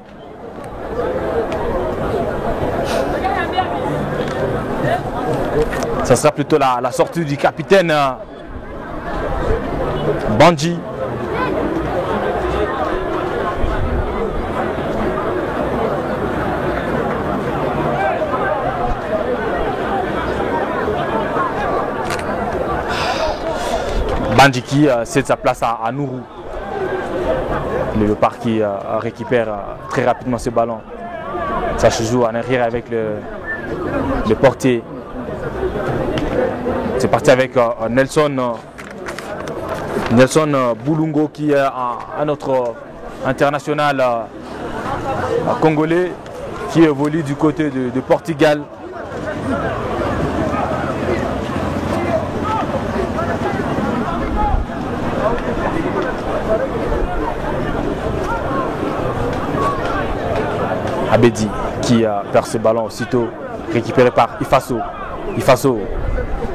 ça sera plutôt la sortie du capitaine Bandji. Bandji qui cède sa place à Nourou. Le Léopard qui récupère très rapidement ce ballon. Ça se joue en arrière avec le portier. C'est parti avec Nelson Boulungo qui est un autre international congolais qui évolue du côté de Portugal. Abedi qui perd ce ballon aussitôt récupéré par Ifaso.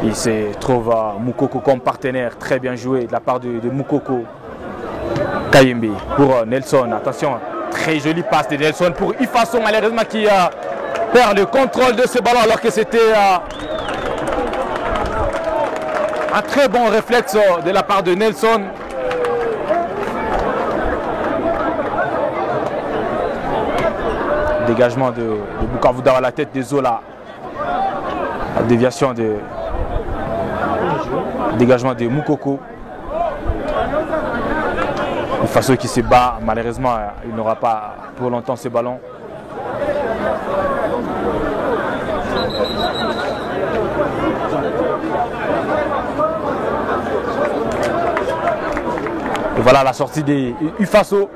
Il se trouve Moukoko comme partenaire, très bien joué de la part de Moukoko. Kayembe pour Nelson, attention, très jolie passe de Nelson pour Ifaso malheureusement qui perd le contrôle de ce ballon alors que c'était un très bon réflexe de la part de Nelson. Dégagement de Bukavu Dawa à la tête de Zola. La déviation de dégagement de Moukoko. Ifaso qui se bat, malheureusement il n'aura pas pour longtemps ce ballon. Et voilà la sortie de Ifaso.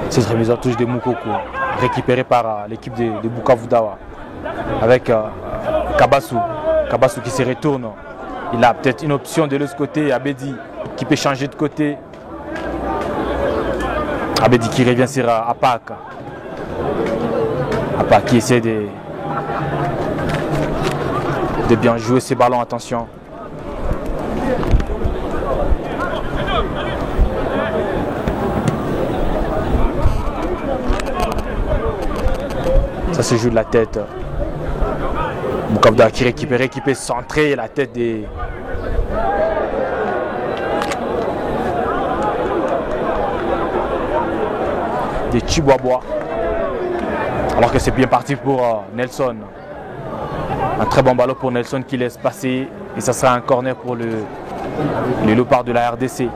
Cette remise en touche de Moukoko, récupérée par l'équipe de Bukavu Dawa, avec Kabassou qui se retourne. Il a peut-être une option de l'autre côté, Abedi qui peut changer de côté. Abedi qui revient sur Apak. Apak qui essaie de bien jouer ses ballons, attention. Ça se joue de la tête. Bukavu Dawa qui récupère, qui peut centrer la tête des Chibois. Alors que c'est bien parti pour Nelson. Un très bon ballon pour Nelson qui laisse passer. Et ça sera un corner pour le Léopard de la RDC.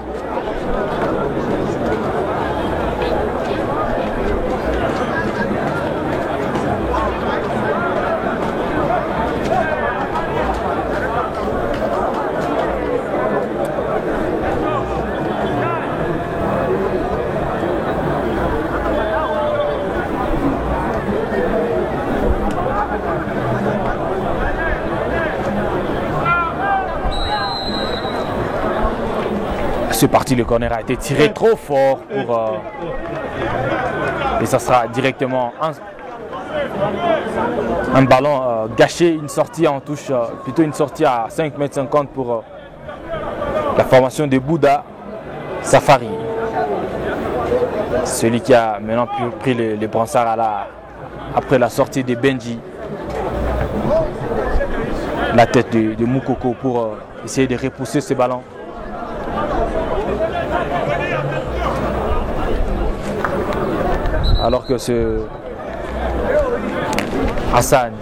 C'est parti, le corner a été tiré trop fort pour et ça sera directement un ballon gâché, une sortie en touche, plutôt une sortie à 5,50 m pour la formation de Bouddha Safari. Celui qui a maintenant pris les bransards après la sortie de Benji. La tête de Moukoko pour essayer de repousser ce ballon. Alors que ce Hassan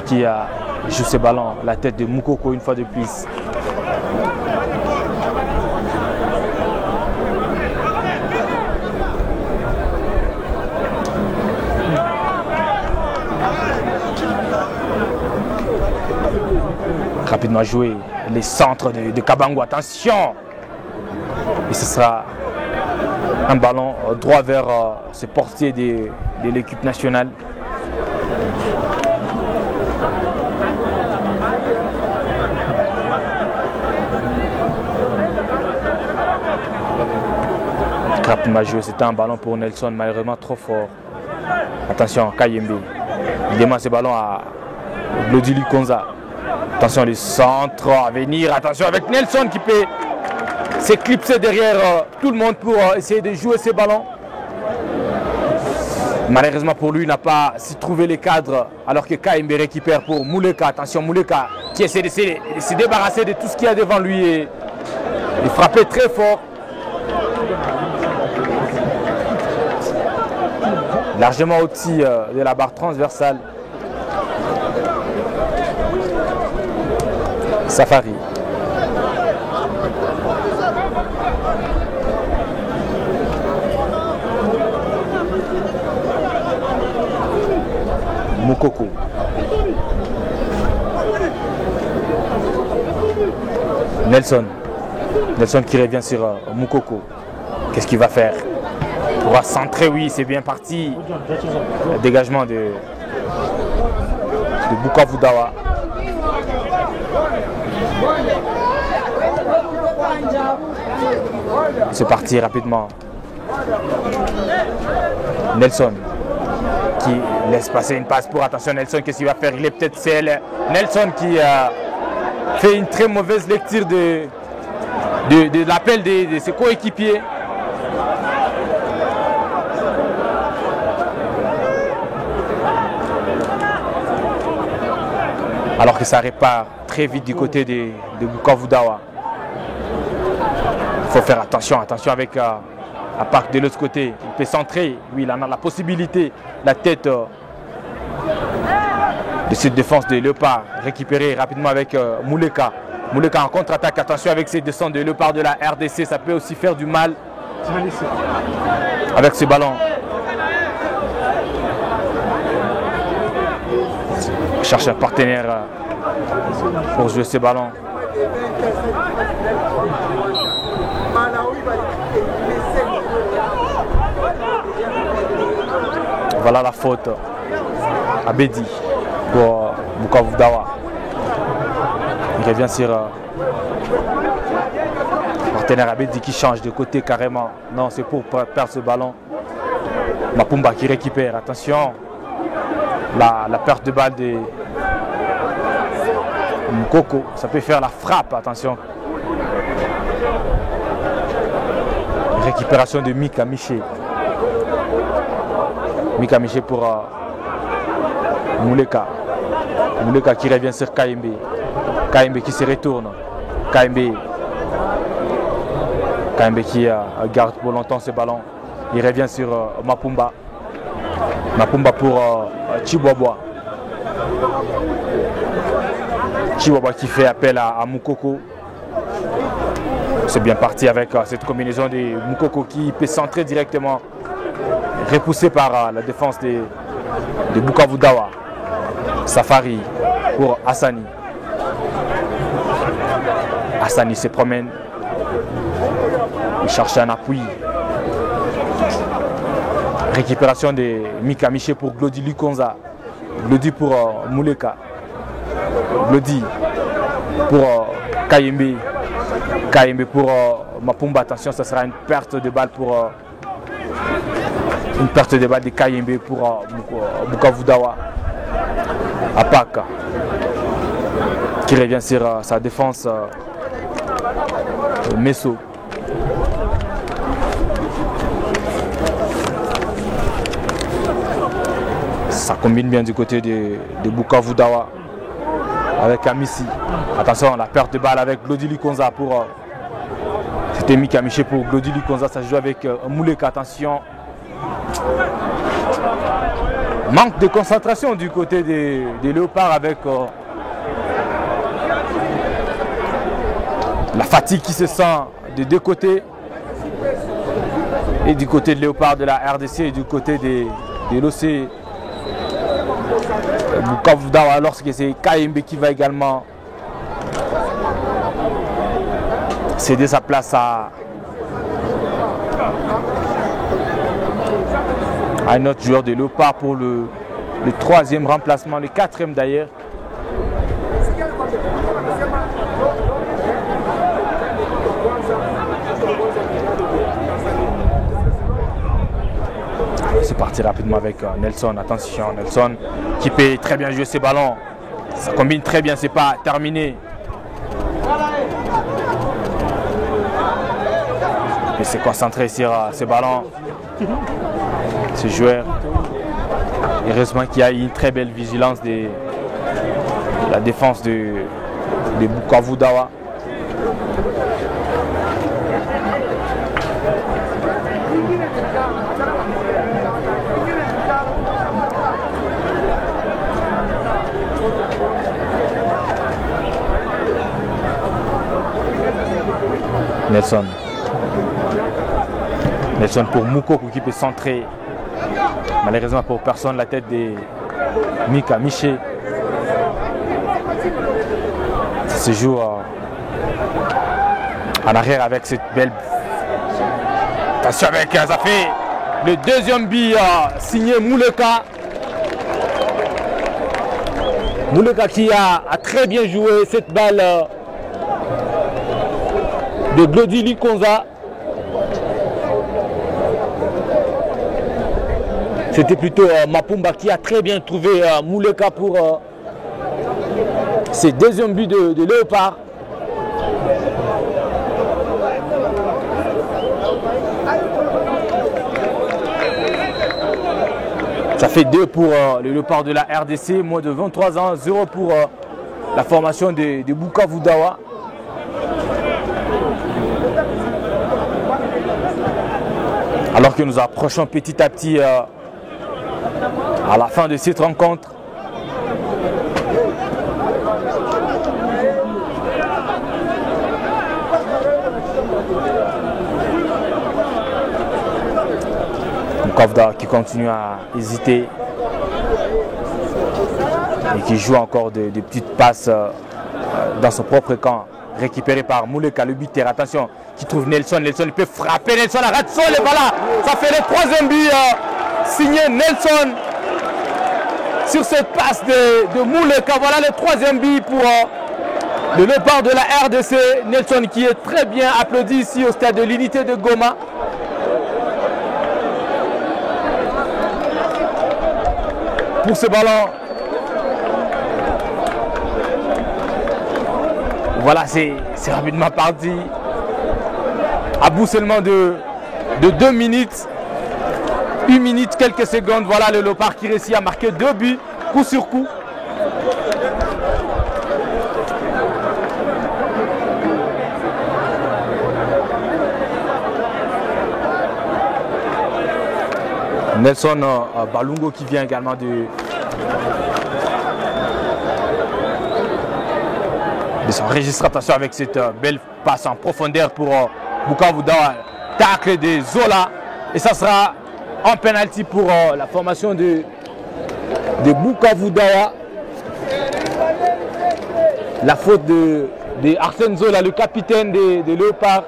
qui a joué ce ballon, la tête de Moukoko une fois de plus. Rapidement joué, les centres de Kabango, attention! Et ce sera Un ballon droit vers ce portier de l'équipe nationale. Rapidement joué, c'était un ballon pour Nelson, malheureusement trop fort. Attention, Kayembe. Il demande ce ballon à Glodili Konza. Attention, le centre à venir. Attention avec Nelson qui peut s'éclipser derrière tout le monde pour essayer de jouer ces ballons. Malheureusement pour lui, il n'a pas su trouver les cadres alors que Kayembe récupère pour Mouleka. Attention, Mouleka qui essaie de se débarrasser de tout ce qu'il y a devant lui et de frapper très fort. Largement au-dessus de la barre transversale. Safari. Moukoko. Nelson. Nelson qui revient sur Moukoko. Qu'est-ce qu'il va faire? Il pourra centrer, oui, c'est bien parti. Le dégagement de Bukavu Dawa. C'est parti rapidement. Nelson qui laisse passer une passe pour, attention Nelson, qu'est-ce qu'il va faire? Il est peut-être seul. Nelson qui fait une très mauvaise lecture de l'appel de ses coéquipiers. Alors que ça repart très vite du côté de Bukavu Dawa. Il faut faire attention avec Apak de l'autre côté. Il peut centrer, oui, il en a la possibilité. La tête de cette défense de Léopard récupérée rapidement avec Mouleka. Mouleka en contre-attaque, attention avec ces descentes de Léopard de la RDC, ça peut aussi faire du mal avec ce ballon. Cherche un partenaire pour jouer ce ballon. Voilà la faute à Bedi pour Bukavu Dawa. Il revient sur partenaire Abedi qui change de côté carrément. Non, c'est pour perdre ce ballon. Mapumba qui récupère. Attention. La perte de balle de Mukoko, ça peut faire la frappe, attention. Récupération de Mika Miché. Mika Miché pour Mouleka. Mouleka qui revient sur Kayembe. Kayembe qui se retourne. Kayembe qui garde pour longtemps ce ballon. Il revient sur Mapumba. Mapumba pour Chihuahua. Chihuahua qui fait appel à Mukoko. C'est bien parti avec cette combinaison de Mukoko qui peut centrer directement, repoussé par la défense de Bukavu Dawa. Safari pour Hassani. Hassani se promène. Il cherche un appui. Récupération de Mika Miché pour Glodi Lukonza. Glodi pour Mouleka. Glodi pour Kayembe. Kayembe pour Mapumba. Attention, ça sera une perte de balle pour une perte de balle de Kayembe pour Bukavu Dawa. Apaka qui revient sur sa défense. Messo. Ça combine bien du côté de Bukavu Dawa avec Amissi. Attention, la perte de balle avec Glodi Lukonza pour. C'était Mika Miché pour Glodi Lukonza. Ça joue avec Mouleka. Attention. Manque de concentration du côté des Léopards avec la fatigue qui se sent de deux côtés. Et du côté de Léopard de la RDC et du côté de l'OC. Bukavu Dawa, lorsque c'est Kayembe qui va également céder sa place Un autre joueur de Léopard pour le troisième remplacement, le quatrième d'ailleurs. C'est parti rapidement avec Nelson. Attention, Nelson qui peut très bien jouer ses ballons. Ça combine très bien, c'est pas terminé. Il s'est concentré sur ses ballons. Ce joueur. Heureusement qu'il y a une très belle vigilance de la défense de Bukavu Dawa. Nelson pour Moukoko qui peut centrer. Malheureusement pour personne, la tête de Mika Miché. Ça se joue en arrière avec cette belle. Attention avec ça fait le deuxième but signé Mouleka. Mouleka qui a très bien joué cette balle de Glody Likonza. C'était plutôt Mapumba qui a très bien trouvé Mouleka pour ses deuxièmes buts de Léopard. Ça fait 2 pour le Léopard de la RDC, moins de 23 ans, 0 pour la formation de Bukavu Dawa. Alors que nous approchons petit à petit à la fin de cette rencontre. Bukavu qui continue à hésiter et qui joue encore des petites passes dans son propre camp, récupéré par Mouleka, le buteur. Attention, qui trouve Nelson. Nelson il peut frapper. Nelson arrête son et voilà. Ça fait le troisième but signé Nelson sur cette passe de Mouleka. Voilà le troisième but pour le Léopard de la RDC. Nelson qui est très bien applaudi ici au stade de l'Unité de Goma. Pour ce ballon. Voilà, c'est rapidement parti. À bout seulement de 2 minutes. 1 minute, quelques secondes. Voilà le Léopard qui réussit à marquer 2 buts, coup sur coup. Nelson Balungo qui vient également de son registre. Attention avec cette belle passe en profondeur pour Bukavu Dawa. Tacle de Zola. Et ça sera en penalty pour la formation de Bukavu Dawa. La faute de Arsène Zola, le capitaine de Léopard.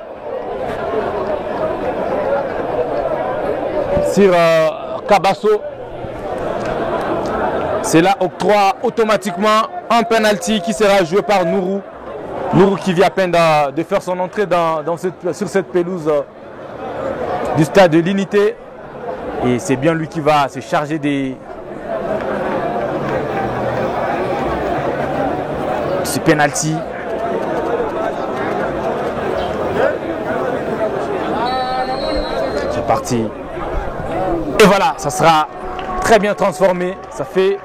Sur Kabasso. C'est là octroi automatiquement un penalty qui sera joué par Nourou. Nourou qui vient à peine de faire son entrée sur cette pelouse du stade de l'Unité. Et c'est bien lui qui va se charger des ce penalty. C'est parti. Et voilà, ça sera très bien transformé. Ça fait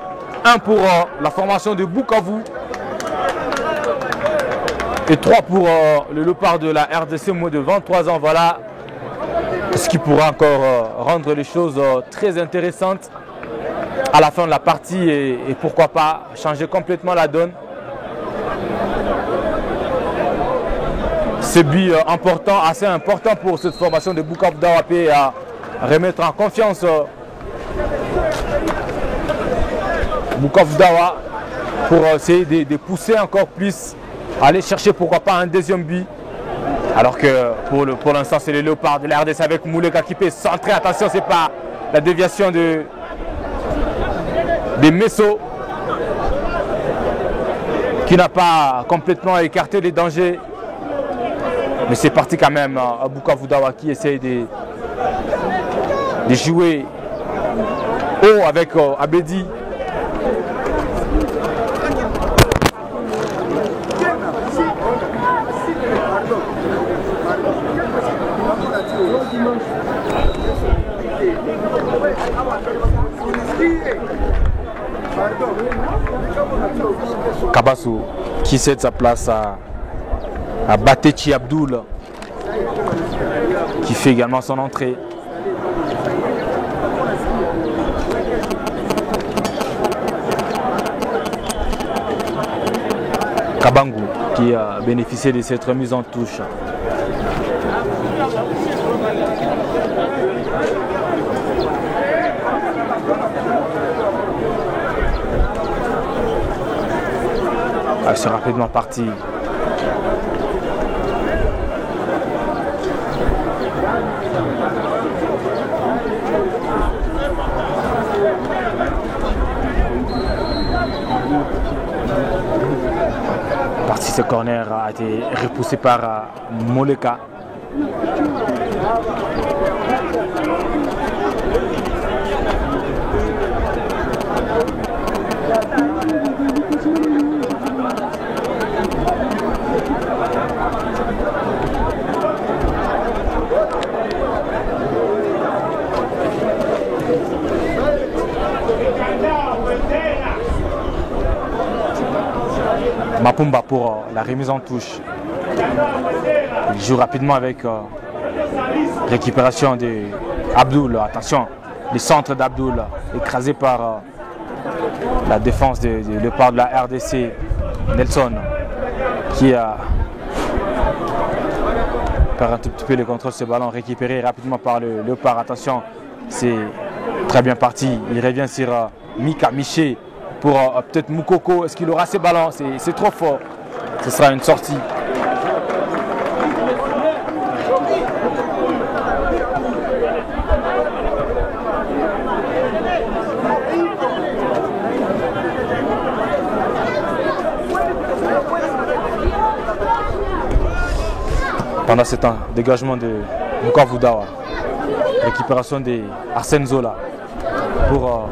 1 pour la formation de Bukavu. Et 3 pour le Léopard de la RDC, moins de 23 ans. Voilà ce qui pourra encore rendre les choses très intéressantes à la fin de la partie et pourquoi pas changer complètement la donne. Ce but important, assez important pour cette formation de Bukavu Dawa à remettre en confiance Bukavu Dawa pour essayer de pousser encore plus, aller chercher pourquoi pas un deuxième but. Alors que pour l'instant c'est le Léopard de la RDC avec Mouleka qui peut centrer. Attention, c'est pas la déviation de Messo qui n'a pas complètement écarté les dangers. Mais c'est parti quand même à Bukavu Dawa qui essaye de jouer haut avec Abedi. Kabassou qui cède sa place à Batechi Abdoul qui fait également son entrée. Kabangu qui a bénéficié de cette remise en touche. C'est rapidement parti. Parti, ce corner a été repoussé par Moleka. Mapumba pour la remise en touche. Il joue rapidement avec récupération de Abdoul. Attention, le centre d'Abdoul écrasé par la défense de Léopard de la RDC. Nelson qui a perd un tout petit peu le contrôle de ce ballon, récupéré rapidement par le Léopard. Attention, c'est très bien parti. Il revient sur Mika Miché pour peut-être Moukoko. Est-ce qu'il aura ces ballons? C'est trop fort. Ce sera une sortie. Pendant ce temps, dégagement de Bukavu Dawa. Récupération de Arsène Zola pour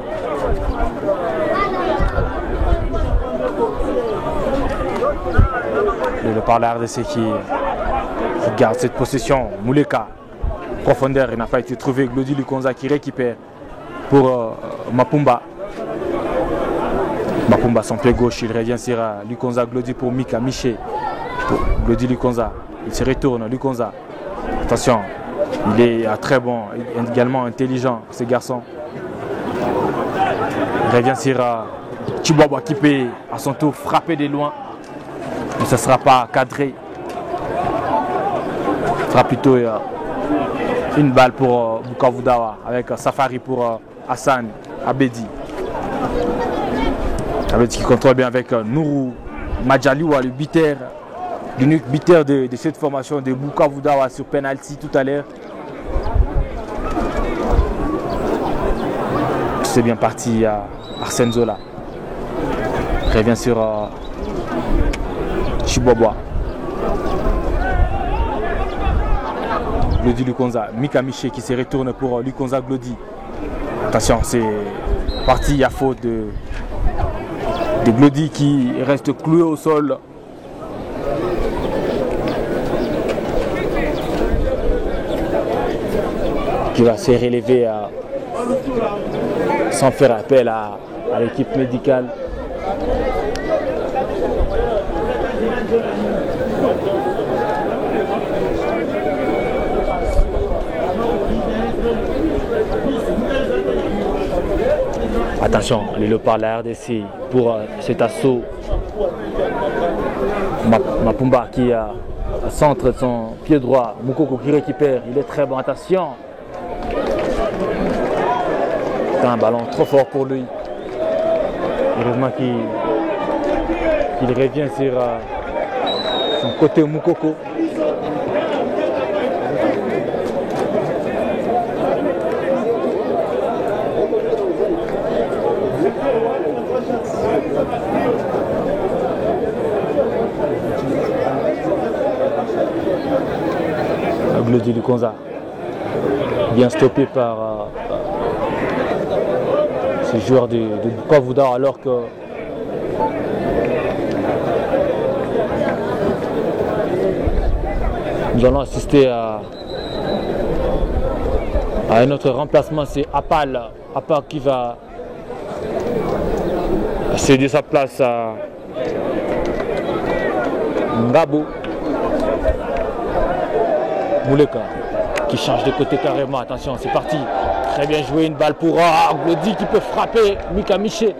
le par la RDC qui garde cette possession. Mouleka, profondeur, il n'a pas été trouvé. Glody Lukonza qui récupère pour Mapumba. Mapumba, son pied gauche, il revient sur Lukonza. Glody pour Mika Miché. Pour Glody Lukonza, il se retourne. Lukonza, attention, il est très bon, également intelligent, ce garçon. Il revient sur Chibwabwa qui peut à son tour frapper de loin. Mais ce ne sera pas cadré. Ce sera plutôt une balle pour Bukavu Dawa avec Safari pour Hassan Abedi. Abedi qui contrôle bien avec Nourou Madjaliwa, le buteur, l'unique buteur de cette formation de Bukavu Dawa sur penalty tout à l'heure. C'est bien parti à Arsène Zola. Revient sur Chibwabwa. Glody Lukonza, Mika Miché qui se retourne pour Lukonza Glody. Attention, c'est parti à faute de Glody qui reste cloué au sol. Qui va se relever sans faire appel à l'équipe médicale. Attention, le Léopard de la RDC pour cet assaut. Mapumba qui centre son pied droit. Moukoko qui récupère, il est très bon. Attention. C'est un ballon trop fort pour lui. Heureusement qu'il revient sur son côté Moukoko. Mukonza. Bien stoppé par ce joueur de Bukavu Dawa, alors que nous allons assister à un autre remplacement. C'est Apal qui va céder sa place à Ngabo. Mouleka qui change de côté carrément. Attention, c'est parti. Très bien joué, une balle pour Glody qui peut frapper Mika Miché.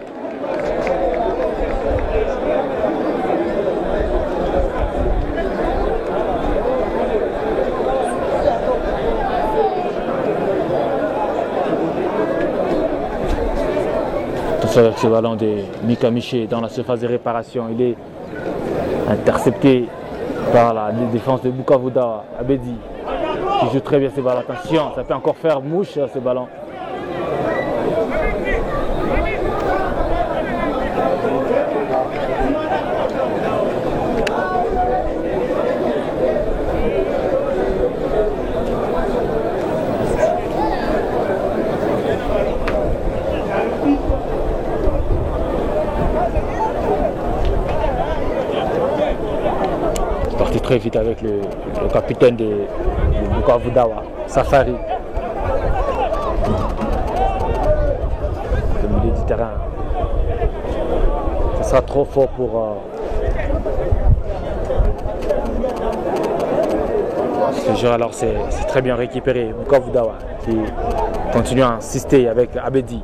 Attention avec ce ballon de Mika Miché dans la surface de réparation. Il est intercepté par la défense de Bukavu Dawa. Abedi qui joue très bien ce ballon. Attention, ça peut encore faire mouche ce ballon. Parti très vite avec le capitaine de Bukavu Dawa, Safari. Le milieu du terrain. Ce sera trop fort pour ce jeu. Alors c'est très bien récupéré. Bukavu Dawa qui continue à insister avec Abedi.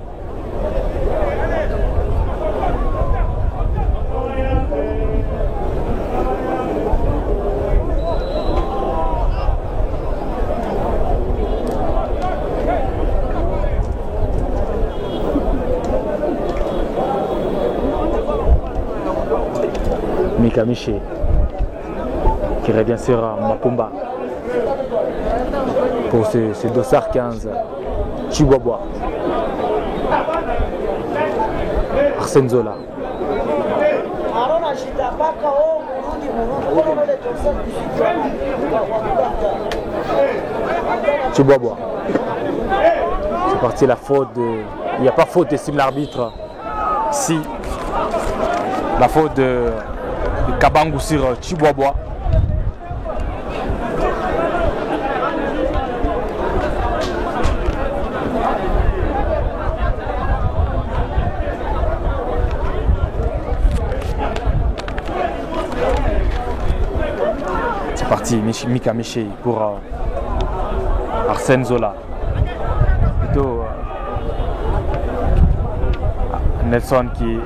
Mika Miché qui revient sur Mapumba pour ce dossard 15 Chihuahua. Arsène Zola. Chihuahua. C'est parti la faute de... Il n'y a pas faute, estime l'arbitre. Si la faute de Kabangu sur Chihuahua. C'est parti, Mika Miché pour Arsène Zola. Plutôt Nelson qui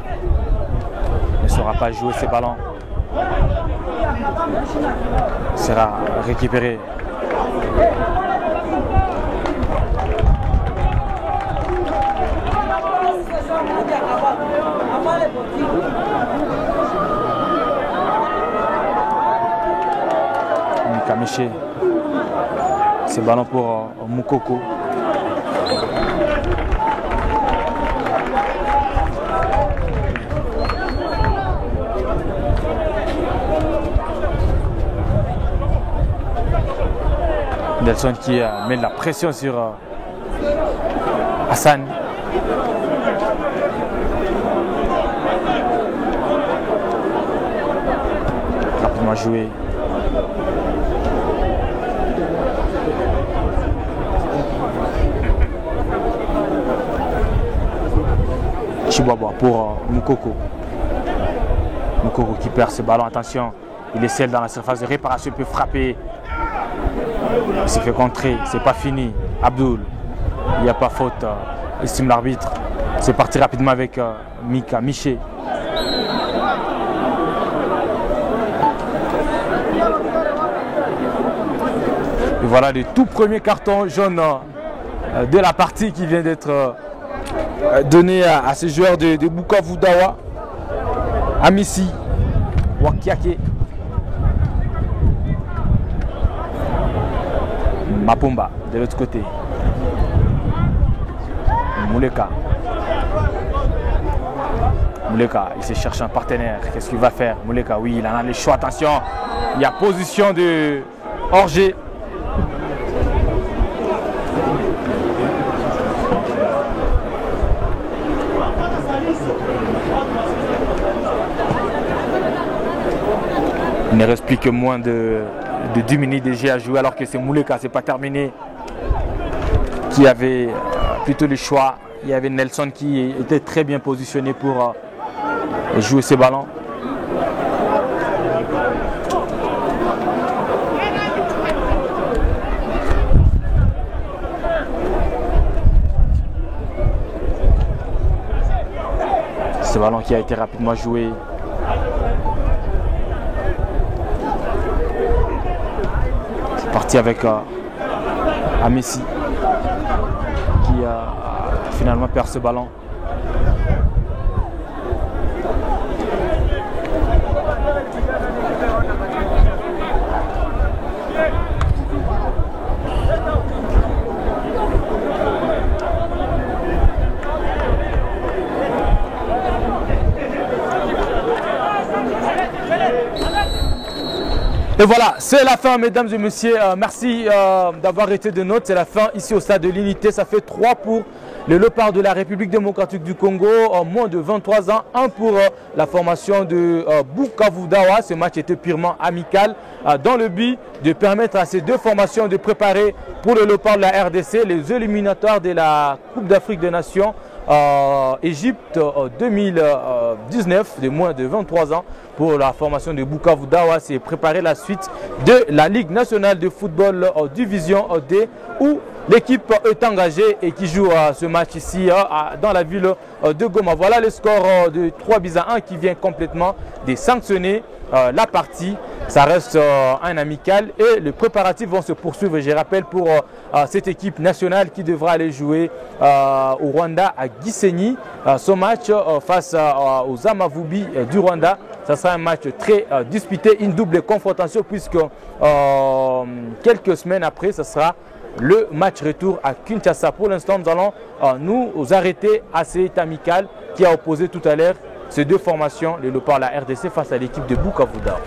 ne saura pas jouer ses ballons. Sera récupéré. Mika Miché. C'est ballon pour Moukoko. Nelson qui met de la pression sur Hassan. Rapidement joué. Chihuahua pour Moukoko. Moukoko qui perd ce ballon. Attention, il est seul dans la surface de réparation. Il peut frapper. Il s'est fait contrer, c'est pas fini. Abdul, il n'y a pas faute, estime l'arbitre. C'est parti rapidement avec Mika Miché. Et voilà le tout premier carton jaune de la partie qui vient d'être donné à ce joueur de Bukavu Dawa, Amissi Wakiake. Mapumba de l'autre côté. Mouleka. Mouleka, il se cherche un partenaire. Qu'est-ce qu'il va faire? Mouleka, oui, il en a les choix. Attention, il y a position de Orgé. Il ne reste plus que moins de 10 minutes déjà à jouer alors que c'est Mouleka, c'est pas terminé, qui avait plutôt le choix. Il y avait Nelson qui était très bien positionné pour jouer ses ballons. Ce ballon qui a été rapidement joué. C'est parti avec Messi qui a finalement perdu ce ballon. Et voilà, c'est la fin, mesdames et messieurs. Merci d'avoir été de notes. C'est la fin ici au stade de l'Unité. Ça fait 3 pour le Léopard de la République démocratique du Congo, en moins de 23 ans. 1 pour la formation de Bukavu Dawa. Ce match était purement amical dans le but de permettre à ces deux formations de préparer pour le Léopard de la RDC les éliminatoires de la Coupe d'Afrique des Nations. Égypte 2019 de moins de 23 ans pour la formation de Bukavu Dawa, c'est préparer la suite de la Ligue nationale de football division D où l'équipe est engagée et qui joue ce match ici dans la ville de Goma. Voilà le score de 3-1 qui vient complètement de sanctionner la partie. Ça reste un amical et les préparatifs vont se poursuivre, je rappelle, pour cette équipe nationale qui devra aller jouer au Rwanda à Gisenyi. Ce match face aux Amavubi du Rwanda, ça sera un match très disputé, une double confrontation puisque quelques semaines après, ce sera le match retour à Kinshasa. Pour l'instant, nous allons nous arrêter à cet amical qui a opposé tout à l'heure ces deux formations, le Léopard, la RDC face à l'équipe de Bukavu Dawa.